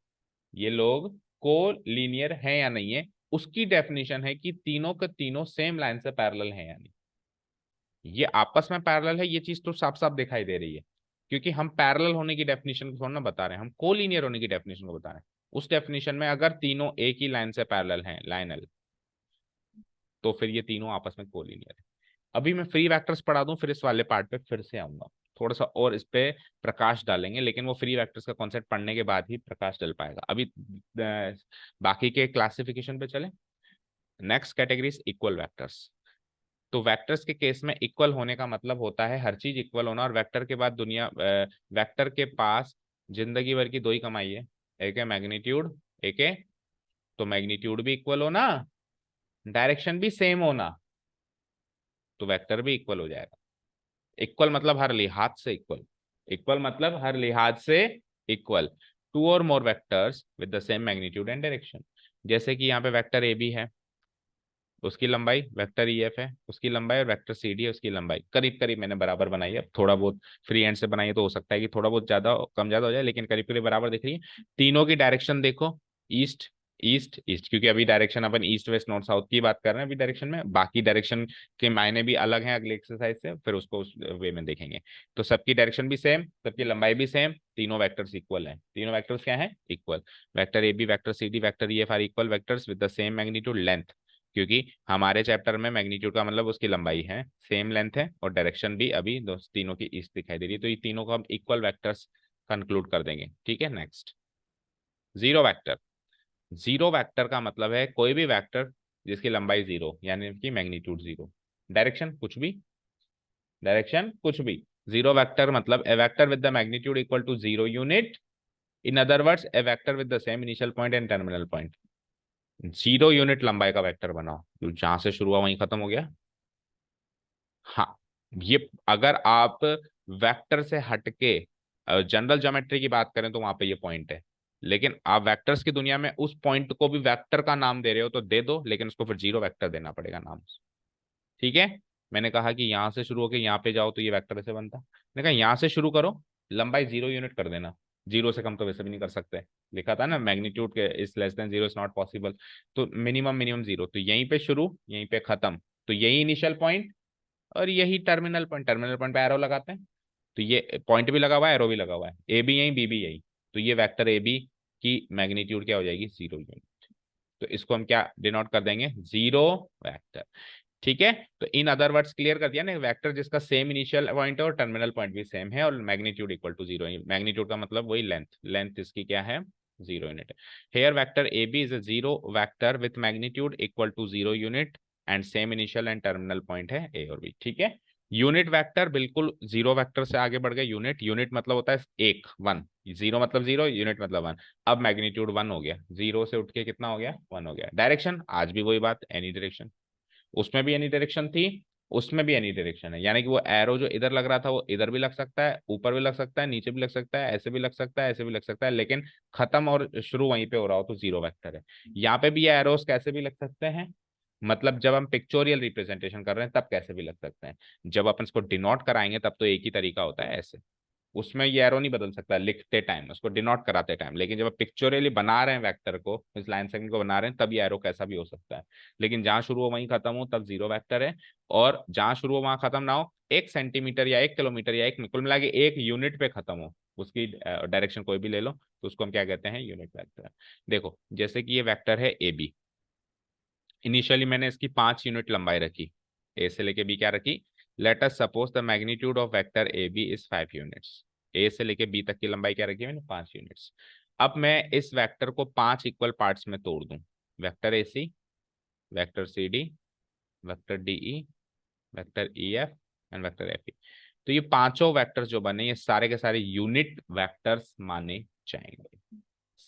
Speaker 1: ये लोग कोलिनियर है या नहीं है, उसकी डेफिनेशन है कि तीनों के तीनों सेम लाइन से पैरेलल है या नहीं। ये आपस में पैरेलल है, ये चीज तो साफ साफ दिखाई दे रही है, क्योंकि हम पैरेलल होने की डेफिनेशन को थोड़ा ना बता रहे हैं, हम कोलिनियर होने की डेफिनेशन को बता रहे हैं। उस डेफिनेशन में अगर तीनों एक ही लाइन से पैरेलल हैं, लाइन एल, तो फिर ये तीनों आपस में कोलिनियर है। अभी मैं फ्री वेक्टर्स पढ़ा दूं, फिर इस वाले पार्ट पे फिर से आऊंगा, थोड़ा सा और इस पे प्रकाश डालेंगे, लेकिन वो फ्री वेक्टर्स का कॉन्सेप्ट पढ़ने के बाद ही प्रकाश डल पाएगा। अभी बाकी के क्लासिफिकेशन पे चले। Next category equal vectors. तो वेक्टर्स के केस में इक्वल होने का मतलब होता है हर चीज इक्वल होना, और वेक्टर के बाद दुनिया वेक्टर के पास जिंदगी भर की दो ही कमाई है, एक है मैग्नीट्यूड, एक है, तो मैग्नीट्यूड भी इक्वल होना, डायरेक्शन भी सेम होना, तो वेक्टर भी इक्वल हो जाएगा। इक्वल मतलब हर लिहाज से इक्वल, इक्वल मतलब हर लिहाज से equal. Two or more vectors with the same magnitude and direction, जैसे कि यहाँ पे वेक्टर ए बी है, उसकी लंबाई, वेक्टर ई एफ है उसकी लंबाई, और वेक्टर सी डी है उसकी लंबाई, करीब करीब मैंने बराबर बनाई है। अब थोड़ा बहुत फ्री हैंड से बनाई है तो हो सकता है कि थोड़ा बहुत ज्यादा कम ज्यादा हो जाए, लेकिन करीब करीब बराबर दिख रही है। तीनों की डायरेक्शन देखो, ईस्ट ईस्ट ईस्ट, क्योंकि अभी डायरेक्शन अपन ईस्ट वेस्ट नॉर्थ साउथ की बात कर रहे हैं अभी डायरेक्शन में, बाकी डायरेक्शन के मायने भी अलग हैं, अगले एक्सरसाइज से फिर उसको उस वे में देखेंगे। तो सबकी डायरेक्शन भी सेम, सबकी लंबाई भी सेम, तीनों वेक्टर्स इक्वल हैं। तीनों वेक्टर्स क्या हैं? Equal. Vector A B, vector C D, vector E F are equal vectors with the same magnitude length, क्योंकि हमारे चैप्टर में मैग्नीट्यूड का मतलब उसकी लंबाई है, सेम लेंथ है, और डायरेक्शन भी अभी तीनों की ईस्ट दिखाई दे रही है, तो ये तीनों को हम इक्वल वेक्टर्स कंक्लूड कर देंगे। ठीक है, next zero vector. Zero vector का मतलब है कोई भी वेक्टर जिसकी लंबाई जीरो, यानी कि मैग्नीट्यूड जीरो, डायरेक्शन कुछ भी, डायरेक्शन कुछ भी। जीरो वेक्टर मतलब a vector with the magnitude equal to zero unit, in other words a vector with the same initial point and terminal point. Zero unit लंबाई का vector बनाओ, जो जहां से शुरू हुआ वहीं खत्म हो गया। हाँ, ये अगर आप वेक्टर से हटके जनरल ज्योमेट्री की बात करें तो वहां पे ये पॉइंट है, लेकिन आप वेक्टर्स की दुनिया में उस पॉइंट को भी वेक्टर का नाम दे रहे हो तो दे दो, लेकिन उसको फिर जीरो वेक्टर देना पड़ेगा नाम। ठीक है, मैंने कहा कि यहां से शुरू होकर यहाँ पे जाओ तो ये वेक्टर ऐसे बनता, मैंने कहा यहां से शुरू करो, लंबाई जीरो यूनिट कर देना, जीरो से कम तो वैसे भी नहीं कर सकते, लिखा था ना मैग्नीट्यूड के is less than zero is not possible, तो मिनिमम मिनिमम जीरो, तो यहीं पे शुरू यहीं पे खत्म, तो यही इनिशियल पॉइंट और यही टर्मिनल पॉइंट, टर्मिनल पॉइंट पे एरो लगाते हैं, तो ये पॉइंट भी लगा हुआ है, एरो भी लगा हुआ है, ए बी यही बी भी यही, तो ये वेक्टर ए बी की मैग्नीट्यूड क्या हो जाएगी? जीरो यूनिट, तो इसको हम क्या डिनोट कर देंगे? Zero vector. ठीक है, तो इन अदर वर्ड्स क्लियर कर दिया ना, वेक्टर जिसका सेम इनिशियल पॉइंट है और टर्मिनल पॉइंट भी सेम है और magnitude equal to zero, magnitude का मतलब वही लेंथ, लेंथ इसकी क्या है? जीरो यूनिट है। Here vector A B is a zero vector with magnitude equal to zero unit and same initial and terminal point है ए और बी। ठीक है, यूनिट वेक्टर बिल्कुल जीरो वेक्टर से आगे बढ़ गए, यूनिट, यूनिट मतलब होता है एक, वन, जीरो मतलब जीरो, यूनिट मतलब वन, अब मैग्नीट्यूड वन हो गया, जीरो से उठ के कितना हो गया? वन हो गया। डायरेक्शन आज भी वही बात, एनी डायरेक्शन, उसमें भी एनी डायरेक्शन थी, उसमें भी एनी डायरेक्शन है, यानी कि वो एरो जो इधर लग रहा था वो इधर भी लग सकता है, ऊपर भी लग सकता है, नीचे भी लग सकता है, ऐसे भी लग सकता है, ऐसे भी लग सकता है, लेकिन खत्म और शुरू वहीं पे हो रहा हो तो जीरो वेक्टर है। यहाँ पे भी ये एरोस कैसे भी लग सकते हैं, मतलब जब हम पिक्चोरियल रिप्रेजेंटेशन कर रहे हैं तब कैसे भी लग सकते हैं, जब अपन इसको डिनोट कराएंगे तब तो एक ही तरीका होता है ऐसे, उसमें ये एरो नहीं बदल सकता लिखते टाइम, उसको डिनोट कराते टाइम, लेकिन जब आप पिक्चोरियली बना रहे हैं वेक्टर को, इस लाइन सेगमेंट को बना रहे हैं, तब ये एरो कैसा भी हो सकता है, लेकिन जहां शुरू हो वहीं खत्म हो तब जीरो वेक्टर है, और जहां शुरू हो वहां खत्म ना हो, 1 सेंटीमीटर या 1 किलोमीटर या एक कुल मिला के 1 यूनिट पे खत्म हो, उसकी डायरेक्शन कोई भी ले लो, तो उसको हम क्या कहते हैं? Unit vector. देखो जैसे कि ये वेक्टर है ए बी, इनिशियली मैंने इसकी 5 यूनिट लंबाई रखी, ए से लेके बी क्या रखी? Let us suppose the magnitude of vector A B is 5 units, A से लेके बी तक की लंबाई क्या रखी है मैंने? 5 यूनिट्स। अब मैं इस वेक्टर को 5 इक्वल पार्ट्स में तोड़ दूं, vector A C, vector C D, vector D E, vector E F and vector F E. तो ये पांचों वेक्टर्स जो बने ये सारे के सारे यूनिट वेक्टर्स माने जाएंगे।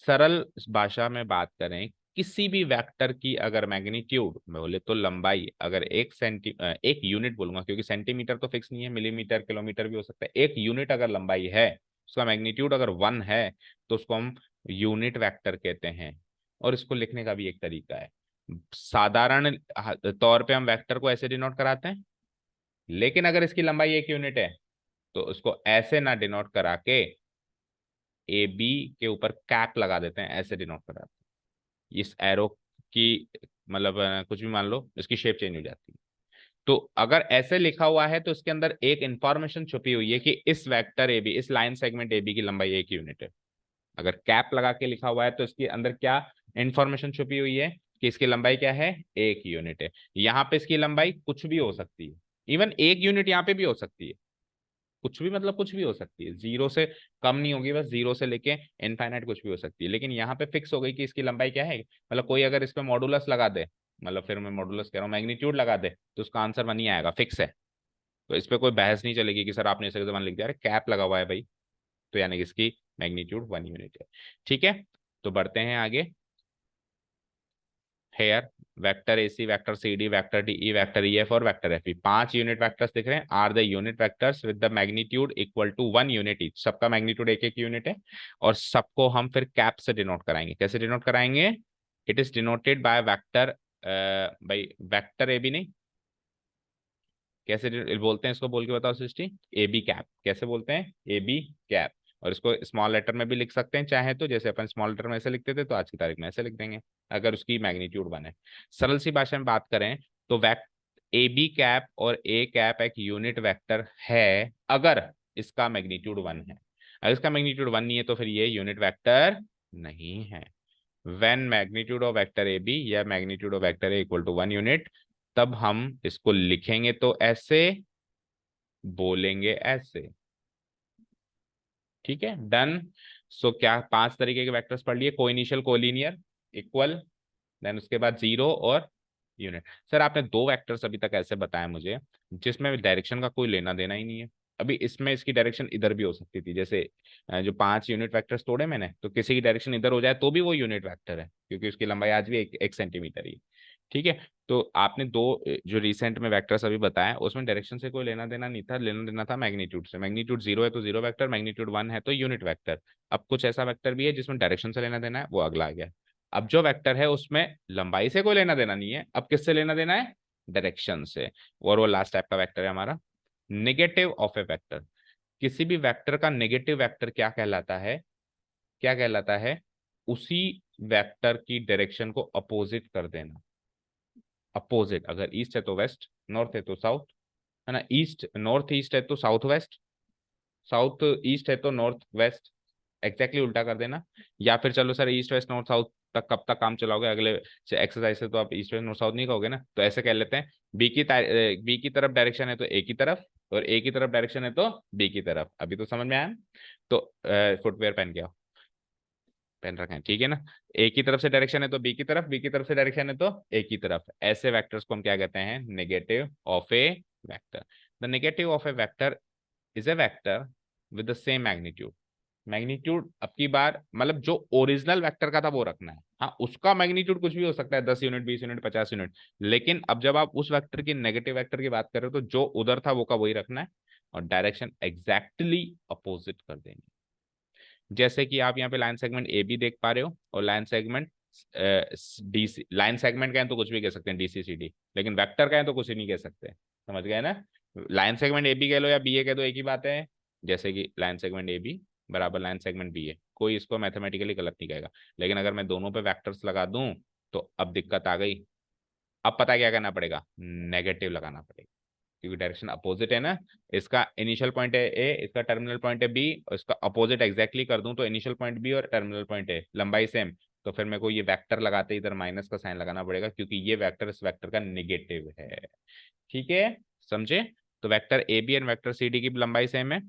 Speaker 1: सरल भाषा में बात करें, किसी भी वेक्टर की अगर मैग्नीट्यूड बोले तो लंबाई अगर एक यूनिट बोलूंगा क्योंकि सेंटीमीटर तो फिक्स नहीं है, मिलीमीटर किलोमीटर भी हो सकता है, एक यूनिट अगर लंबाई है, उसका मैग्नीट्यूड अगर 1 है, तो उसको हम यूनिट वेक्टर कहते हैं। और इसको लिखने का भी एक तरीका है, साधारण तौर पे हम वेक्टर को ऐसे डिनोट कराते हैं, लेकिन अगर इसकी लंबाई 1 यूनिट है तो उसको ऐसे ना डिनोट करा के ए बी के ऊपर कैप लगा देते हैं, ऐसे डिनोट कराते हैं। इस एरो की मतलब कुछ भी मान लो, इसकी शेप चेंज हो जाती है। तो अगर ऐसे लिखा हुआ है तो इसके अंदर एक इंफॉर्मेशन छुपी हुई है कि इस वेक्टर ए बी, इस लाइन सेगमेंट ए बी की लंबाई 1 यूनिट है। अगर कैप लगा के लिखा हुआ है तो इसके अंदर क्या इंफॉर्मेशन छुपी हुई है कि इसकी लंबाई क्या है, 1 यूनिट है। यहाँ पे इसकी लंबाई कुछ भी हो सकती है, इवन 1 यूनिट यहाँ पे भी हो सकती है, कुछ भी मतलब कुछ भी हो सकती है, जीरो से कम नहीं होगी, बस जीरो से लेके इनफाइनाइट कुछ भी हो सकती है। लेकिन यहाँ पे फिक्स हो गई कि इसकी लंबाई क्या है, मतलब कोई अगर इस पे मॉडुलस लगा दे, मतलब फिर मैं मॉडुलस कह रहा हूँ, मैग्नीट्यूड लगा दे, तो उसका आंसर 1 ही आएगा, फिक्स है। तो इस पे कोई बहस नहीं चलेगी कि सर आपने इसे वन लिख दिया, अरे कैप लगा हुआ है भाई, तो यानी कि इसकी मैग्नीट्यूड 1 यूनिट है। ठीक है, तो बढ़ते हैं आगे। Here vector A C, vector C D, vector D E, vector E F और vector F E, 5 unit vectors दिख रहे हैं, are the unit vectors with the magnitude equal to 1 unit each. सबका मैग्नीट्यूड एक एक यूनिट है, और सबको हम फिर कैप से डिनोट कराएंगे। कैसे डिनोट कराएंगे? It is denoted by vector, भाई वेक्टर ए बी नहीं, कैसे बोलते हैं इसको, बोल के बताओ सृष्टि। ए बी कैप, कैसे बोलते हैं? A B cap. और इसको स्मॉल लेटर में भी लिख सकते हैं चाहे तो, जैसे अपन स्मॉल लेटर में ऐसे लिखते थे तो आज की तारीख में ऐसे लिख देंगे, अगर उसकी मैग्नीट्यूड 1 है। सरल सी भाषा में बात करें तो ए बी कैप और ए कैप एक यूनिट वेक्टर है अगर इसका मैग्नीट्यूड 1 है। अगर इसका मैग्नीट्यूड 1 नहीं है तो फिर ये यूनिट वेक्टर नहीं है। When magnitude of vector A B या magnitude of vector A equal to 1 unit, तब हम इसको लिखेंगे तो ऐसे, बोलेंगे ऐसे। ठीक है, डन। सो क्या 5 तरीके के वेक्टर्स पढ़ लिए, कोइनिशियल, कोलिनियर, इक्वल, देन उसके बाद जीरो और यूनिट। सर आपने 2 वेक्टर्स अभी तक ऐसे बताया मुझे जिसमें डायरेक्शन का कोई लेना देना ही नहीं है। अभी इसमें इसकी डायरेक्शन इधर भी हो सकती थी, जैसे जो 5 यूनिट वेक्टर्स तोड़े मैंने, तो किसी की डायरेक्शन इधर हो जाए तो भी वो यूनिट वेक्टर है, क्योंकि उसकी लंबाई आज भी 1 सेंटीमीटर ही। ठीक है, तो आपने दो जो रिसेंट में वेक्टर्स अभी बताया उसमें डायरेक्शन से कोई लेना देना नहीं था, लेना देना था मैग्नीट्यूड से। मैग्नीट्यूड 0 है तो जीरो वेक्टर, मैग्नीट्यूड 1 है तो यूनिट वेक्टर। अब कुछ ऐसा वेक्टर भी है जिसमें डायरेक्शन से लेना देना है, वो अगला आ गया। अब जो वेक्टर है उसमें लंबाई से कोई लेना देना नहीं है, अब किससे लेना देना है? डायरेक्शन से। और वो लास्ट टाइप का वेक्टर है हमारा नेगेटिव ऑफ ए वेक्टर। किसी भी वेक्टर का नेगेटिव वेक्टर क्या कहलाता है? क्या कहलाता है? उसी वेक्टर की डायरेक्शन को अपोजिट कर देना। अपोजिट, अगर ईस्ट है तो वेस्ट, नॉर्थ है तो साउथ, है ना, ईस्ट नॉर्थ ईस्ट है तो साउथ वेस्ट, साउथ ईस्ट है तो नॉर्थ वेस्ट, एग्जैक्टली उल्टा कर देना। या फिर चलो sir east west north south तक कब तक काम चलाओगे, अगले एक्सरसाइज से तो आप ईस्ट वेस्ट नॉर्थ साउथ नहीं कहोगे ना, तो ऐसे कह लेते हैं बी की तरफ डायरेक्शन है तो ए की तरफ, और ए की तरफ डायरेक्शन है तो बी की तरफ। अभी तो समझ में आया? तो फुटवेयर पहन के आओ, पहन रखे हैं, ठीक है ना। ए की तरफ से डायरेक्शन है तो बी की तरफ, बी की तरफ से डायरेक्शन है तो ए की तरफ। ऐसे वेक्टर्स को हम क्या कहते हैं? Negative of A vector. The negative of A vector is a vector with the same magnitude. Magnitude अब की बार मतलब जो ओरिजिनल वेक्टर का था वो रखना है, हाँ उसका मैग्नीट्यूड कुछ भी हो सकता है, 10 यूनिट, 20 यूनिट, 50 यूनिट। लेकिन अब जब आप उस वेक्टर की नेगेटिव वेक्टर की बात कर रहे हो तो जो उधर था वो का वही रखना है, और डायरेक्शन एग्जैक्टली अपोजिट कर देंगे। जैसे कि आप यहाँ पे लाइन सेगमेंट ए बी देख पा रहे हो, और line segment DC, line segment का है तो कुछ भी कह सकते हैं डीसी सी डी, लेकिन वेक्टर का है तो कुछ ही नहीं कह सकते। समझ गए ना? लाइन सेगमेंट ए बी कह लो या बी ए कह दो, एक ही बात है। जैसे कि लाइन सेगमेंट ए बी बराबर लाइन सेगमेंट बी ए, कोई इसको मैथमेटिकली गलत नहीं कहेगा। लेकिन अगर मैं दोनों पे वेक्टर्स लगा दूं तो अब दिक्कत आ गई। अब पता है क्या करना पड़ेगा? नेगेटिव लगाना पड़ेगा, क्योंकि डायरेक्शन अपोजिट है ना। इसका इनिशियल पॉइंट है ए, इसका टर्मिनल पॉइंट है बी, और इसका अपोजिट एग्जैक्टली कर दूं तो इनिशियल पॉइंट बी और टर्मिनल पॉइंट ए, लंबाई सेम, तो फिर मेरे को ये वेक्टर लगाते इधर माइनस का साइन लगाना पड़ेगा, क्योंकि ये वेक्टर इस वेक्टर का निगेटिव है। ठीक है, समझे? तो vector A B and vector C D की लंबाई सेम है,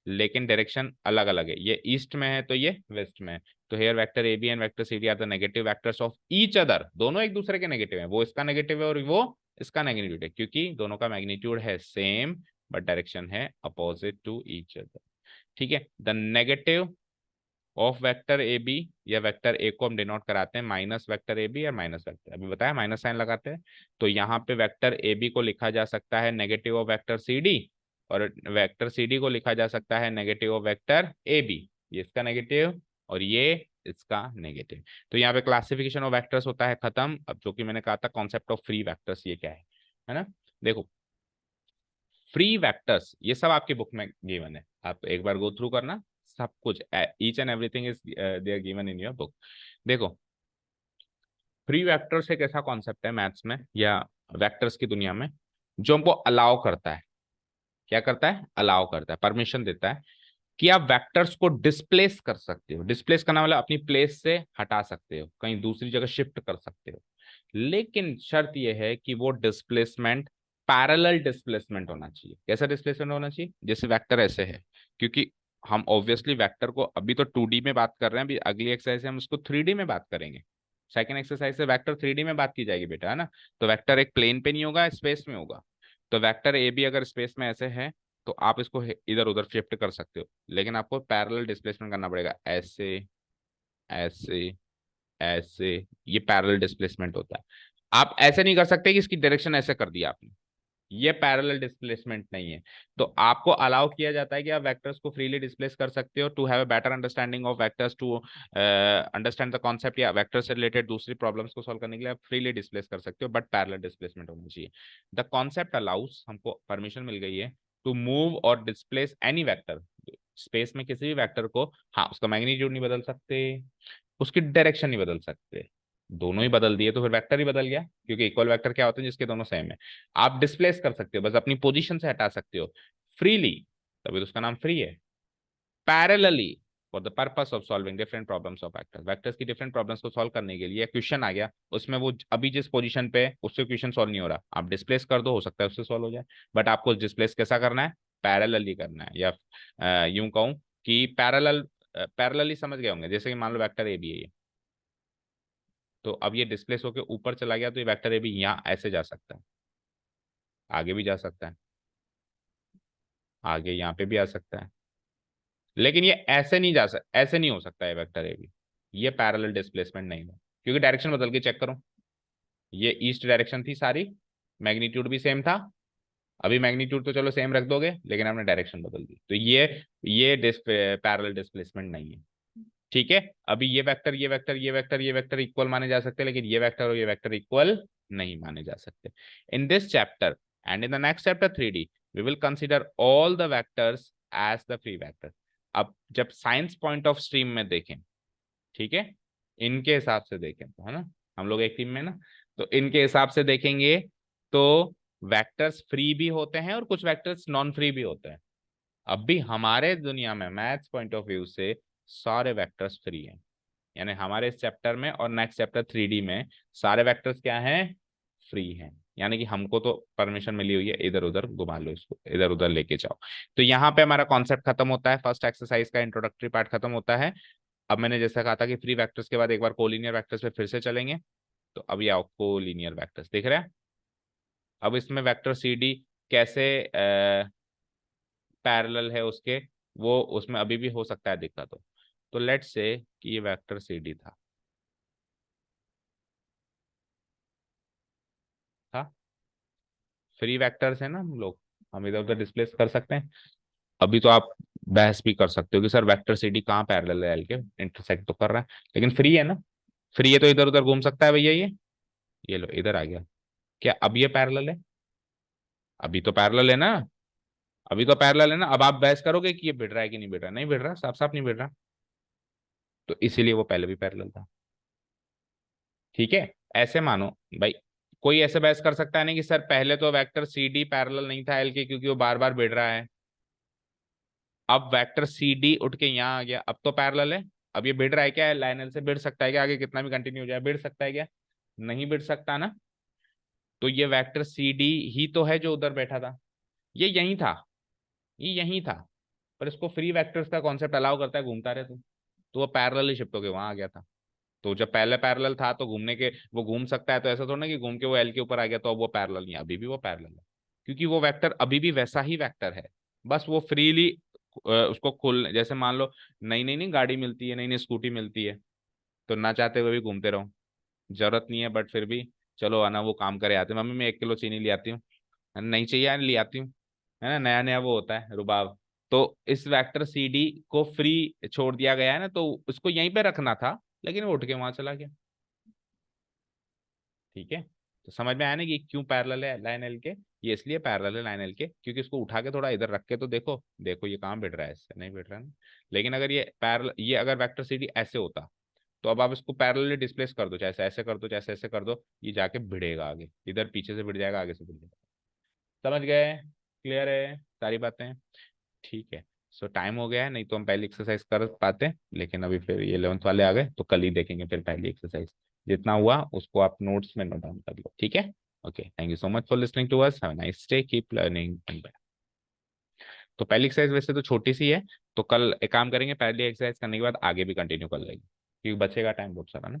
Speaker 1: लेकिन डायरेक्शन अलग अलग है, ये ईस्ट में है तो ये वेस्ट में है। तो here vector A B and vector C D are the negative vectors of each other. दोनों एक दूसरे के नेगेटिव है, वो इसका नेगेटिव है और वो इसका मैग्नीट्यूड है, क्योंकि दोनों का मैग्नीट्यूड है सेम, बट डायरेक्शन है अपोजिट टू ईच अदर। ठीक है, the negative of vector A B, या वेक्टर ए को हम डिनोट कराते हैं माइनस वेक्टर ए बी या माइनस वेक्टर, अभी बताया माइनस साइन लगाते हैं। तो यहाँ पे वेक्टर ए बी को लिखा जा सकता है negative of vector C D, और वेक्टर सी डी को लिखा जा सकता है negative of vector A B. ये इसका नेगेटिव और ये इसका नेगेटिव। तो यहाँ पे क्लासिफिकेशन ऑफ वेक्टर्स होता है खत्म। अब जो कि मैंने कहा था कॉन्सेप्ट ऑफ फ्री वेक्टर्स, ये क्या है ना। देखो, फ्री वेक्टर्स ये सब आपकी बुक में गिवन है, आप एक बार गो थ्रू करना, सब कुछ each and everything is there given in your book. देखो, फ्री वेक्टर्स एक ऐसा कॉन्सेप्ट है मैथ्स में या वेक्टर्स की दुनिया में जो हमको अलाउ करता है। क्या करता है? अलाउ करता है, परमिशन देता है कि आप वेक्टर्स को डिस्प्लेस कर सकते हो। डिस्प्लेस करना मतलब अपनी प्लेस से हटा सकते हो, कहीं दूसरी जगह शिफ्ट कर सकते हो। लेकिन शर्त यह है कि वो डिस्प्लेसमेंट पैरेलल डिस्प्लेसमेंट होना चाहिए। कैसा डिस्प्लेसमेंट होना चाहिए? जैसे वेक्टर ऐसे है, क्योंकि हम ऑब्वियसली वेक्टर को अभी तो 2D में बात कर रहे हैं, अभी अगली एक्सरसाइज हम उसको 3D में बात करेंगे। सेकंड एक्सरसाइज से वेक्टर 3D में बात की जाएगी बेटा, है ना। तो वेक्टर एक प्लेन पे नहीं होगा, स्पेस में होगा। तो वेक्टर ए बी अगर स्पेस में ऐसे है तो आप इसको इधर उधर शिफ्ट कर सकते हो, लेकिन आपको पैरेलल डिस्प्लेसमेंट करना पड़ेगा, ऐसे ऐसे ऐसे। ये पैरेलल डिस्प्लेसमेंट होता है। आप ऐसे नहीं कर सकते कि इसकी डायरेक्शन ऐसे कर दिया आपने, ये पैरेलल डिस्प्लेसमेंट नहीं है। तो आपको अलाउ किया जाता है कि आप वेक्टर्स को फ्रीली डिस्प्लेस कर सकते हो to have a better understanding of vectors, to understand the concept, या वेक्टर से रिलेटेड दूसरी प्रॉब्लम्स को सॉल्व करने के लिए आप फ्रीली डिस्प्लेस कर सकते हो, बट पैरेलल डिस्प्लेसमेंट होनी चाहिए। द कॉन्सेप्ट अलाउस, हमको परमिशन मिल गई है टू मूव और डिस्प्लेस एनी वेक्टर, स्पेस में किसी भी वेक्टर को। हाँ, उसका मैग्नीट्यूड नहीं बदल सकते, उसकी डायरेक्शन नहीं बदल सकते। दोनों ही बदल दिए तो फिर वेक्टर ही बदल गया, क्योंकि इक्वल वेक्टर क्या होते हैं? जिसके दोनों सेम है। आप डिस्प्लेस कर सकते हो, बस अपनी पोजीशन से हटा सकते हो फ्रीली, तभी तो उसका नाम फ्री है। Parallelly, for the purpose of solving different problems of vectors, vectors की डिफरेंट प्रॉब्लम्स को सॉल्व करने के लिए क्वेश्चन आ गया, उसमें वो अभी जिस पोजीशन पे है उससे क्वेश्चन सॉल्व नहीं हो रहा, आप डिस्प्लेस कर दो, हो सकता है उससे सॉल्व हो जाए। बट आपको डिस्प्लेस कैसा करना है? पैरेलली करना है, या यूं कहूं कि पैरेलली समझ गए होंगे। जैसे कि मान लो वेक्टर ए बी है ये, तो अब ये डिस्प्लेस होकर ऊपर चला गया, तो ये वेक्टर ए बी यहाँ ऐसे जा सकता है, आगे भी जा सकता है, आगे यहाँ पे भी आ सकता है, लेकिन ये ऐसे नहीं जा सकता, ऐसे नहीं हो सकता है वेक्टर ए बी। ये पैरेलल डिस्प्लेसमेंट नहीं है, क्योंकि डायरेक्शन बदल के चेक करो, ये ईस्ट डायरेक्शन थी सारी, मैग्नीट्यूड भी सेम था। अभी मैग्नीट्यूड तो चलो सेम रख दोगे, लेकिन आपने डायरेक्शन बदल दी, तो ये पैरेलल डिस्प्लेसमेंट नहीं है। ठीक है, अभी ये वेक्टर ये वेक्टर ये वेक्टर ये वेक्टर इक्वल माने जा सकते हैं, लेकिन ये वेक्टर और ये वेक्टर इक्वल नहीं माने जा सकते। In this chapter and in the next chapter 3D, we will consider all the vectors as the free vector. अब जब साइंस पॉइंट ऑफ स्ट्रीम में देखें, ठीक है, इनके हिसाब से देखें तो, है ना, हम लोग एक टीम में ना, तो इनके हिसाब से देखेंगे तो वेक्टर्स फ्री भी होते हैं और कुछ वेक्टर्स नॉन फ्री भी होते हैं। अब भी हमारे दुनिया में मैथ्स पॉइंट ऑफ व्यू से सारे वेक्टर्स फ्री हैं, यानी हमारे इस चैप्टर में और नेक्स्ट चैप्टर 3D में सारे वेक्टर्स क्या हैं? फ्री हैं। यानी कि हमको तो परमिशन मिली हुई है, इधर उधर घुमा लो इसको, इधर उधर लेके जाओ। तो यहाँ पे हमारा कॉन्सेप्ट खत्म होता है, फर्स्ट एक्सरसाइज का इंट्रोडक्टरी पार्ट खत्म होता है। अब मैंने जैसा कहा था कि फ्री वेक्टर्स के बाद एक बार कोलिनियर वेक्टर्स पे फिर से चलेंगे। तो अभी आओ कोलिनियर वेक्टर्स, देख रहे हैं। अब इसमें वेक्टर सी डी कैसे पैरेलल है उसके, वो उसमें अभी भी हो सकता है दिक्कत हो। तो लेट्स से कि ये वेक्टर सी डी था, फ्री वेक्टर्स है ना हम लोग, हम इधर उधर डिस्प्लेस कर सकते हैं। अभी तो आप बहस भी कर सकते हो कि सर वेक्टर सी डी कहाँ पैरेलल है एल के, इंटरसेक्ट तो कर रहा है, लेकिन फ्री है ना। फ्री है तो इधर उधर घूम सकता है भैया ये लो इधर आ गया। क्या अब ये पैरेलल है? अभी तो पैरेलल है ना, अभी तो पैरेलल है ना। अब आप बहस करोगे कि ये भिड़ रहा है कि नहीं भिड़ रहा, नहीं भिड़ रहा, साफ साफ नहीं भिड़ रहा। तो इसीलिए वो पहले भी पैरेलल था। ठीक है, ऐसे मानो भाई, कोई ऐसे बहस कर सकता है नहीं कि सर पहले तो वेक्टर सी डी पैरेलल नहीं था एल के, क्योंकि वो बार बार भिड़ रहा है। अब वेक्टर सी डी उठ के यहाँ आ गया, अब तो पैरेलल है। अब ये भिड़ रहा है क्या? है लाइन एल से भिड़ सकता है क्या? आगे कितना भी कंटिन्यू हो जाए भिड़ सकता है क्या? नहीं भिड़ सकता ना। तो ये वेक्टर सी डी ही तो है जो उधर बैठा था, ये यही था, ये यही था। पर इसको फ्री वेक्टर्स का कॉन्सेप्ट अलाउ करता है घूमता रहे तो वो पैरेलल ही शिफ्ट होके वहां आ गया था। तो जब पहले पैरेलल था तो घूमने के वो घूम सकता है, तो ऐसा थोड़ा ना कि घूम के वो एल के ऊपर आ गया तो अब वो पैरेलल नहीं है, अभी भी वो पैरेलल है। क्योंकि वो वेक्टर अभी भी वैसा ही वेक्टर है, बस वो फ्रीली उसको खोल, जैसे मान लो नई नई नई गाड़ी मिलती है, नई नई स्कूटी मिलती है, तो ना चाहते हुए भी घूमते रहो, जरूरत नहीं है बट फिर भी चलो है ना, वो काम करे आते, मम्मी मैं 1 किलो चीनी ले आती हूँ, नहीं चाहिए यार ले आती हूँ, है ना, नया नया वो होता है रुबाब। तो इस वेक्टर सी डी को फ्री छोड़ दिया गया है ना, तो उसको यहीं पे रखना था, लेकिन वो उठ के वहां चला गया। ठीक है, तो समझ में आया ना कि क्यों पैरेलल है लाइन एल के। ये इसलिए पैरेलल है लाइन एल के क्योंकि इसको उठा के थोड़ा इधर रख के तो देखो, देखो ये कहाँ भिड़ रहा है, इससे नहीं भिड़ रहा है ना। लेकिन अगर ये पैरेलल, ये अगर वेक्टर सी डी ऐसे होता, तो अब आप इसको पैरेलली डिस्प्लेस कर दो, चाहे ऐसे कर दो चाहे ऐसे कर दो, ये जाके भिड़ेगा आगे, इधर पीछे से भिड़ जाएगा, आगे से भिड़ जाएगा। समझ गए? क्लियर है सारी बातें? ठीक है। सो टाइम हो गया है, नहीं तो हम पहली एक्सरसाइज कर पाते, लेकिन अभी फिर ये 11th वाले आ गए तो कल ही देखेंगे फिर पहली एक्सरसाइज। जितना हुआ उसको आप नोट्स में नोट डाउन कर लो, ठीक है? Okay, thank you so much for listening to us, have a nice day, keep learning and. तो पहली एक्सरसाइज वैसे तो छोटी सी है, तो कल एक काम करेंगे, पहली एक्सरसाइज करने के बाद आगे भी कंटिन्यू कर लेंगे, क्योंकि बचेगा टाइम बहुत सारा ना।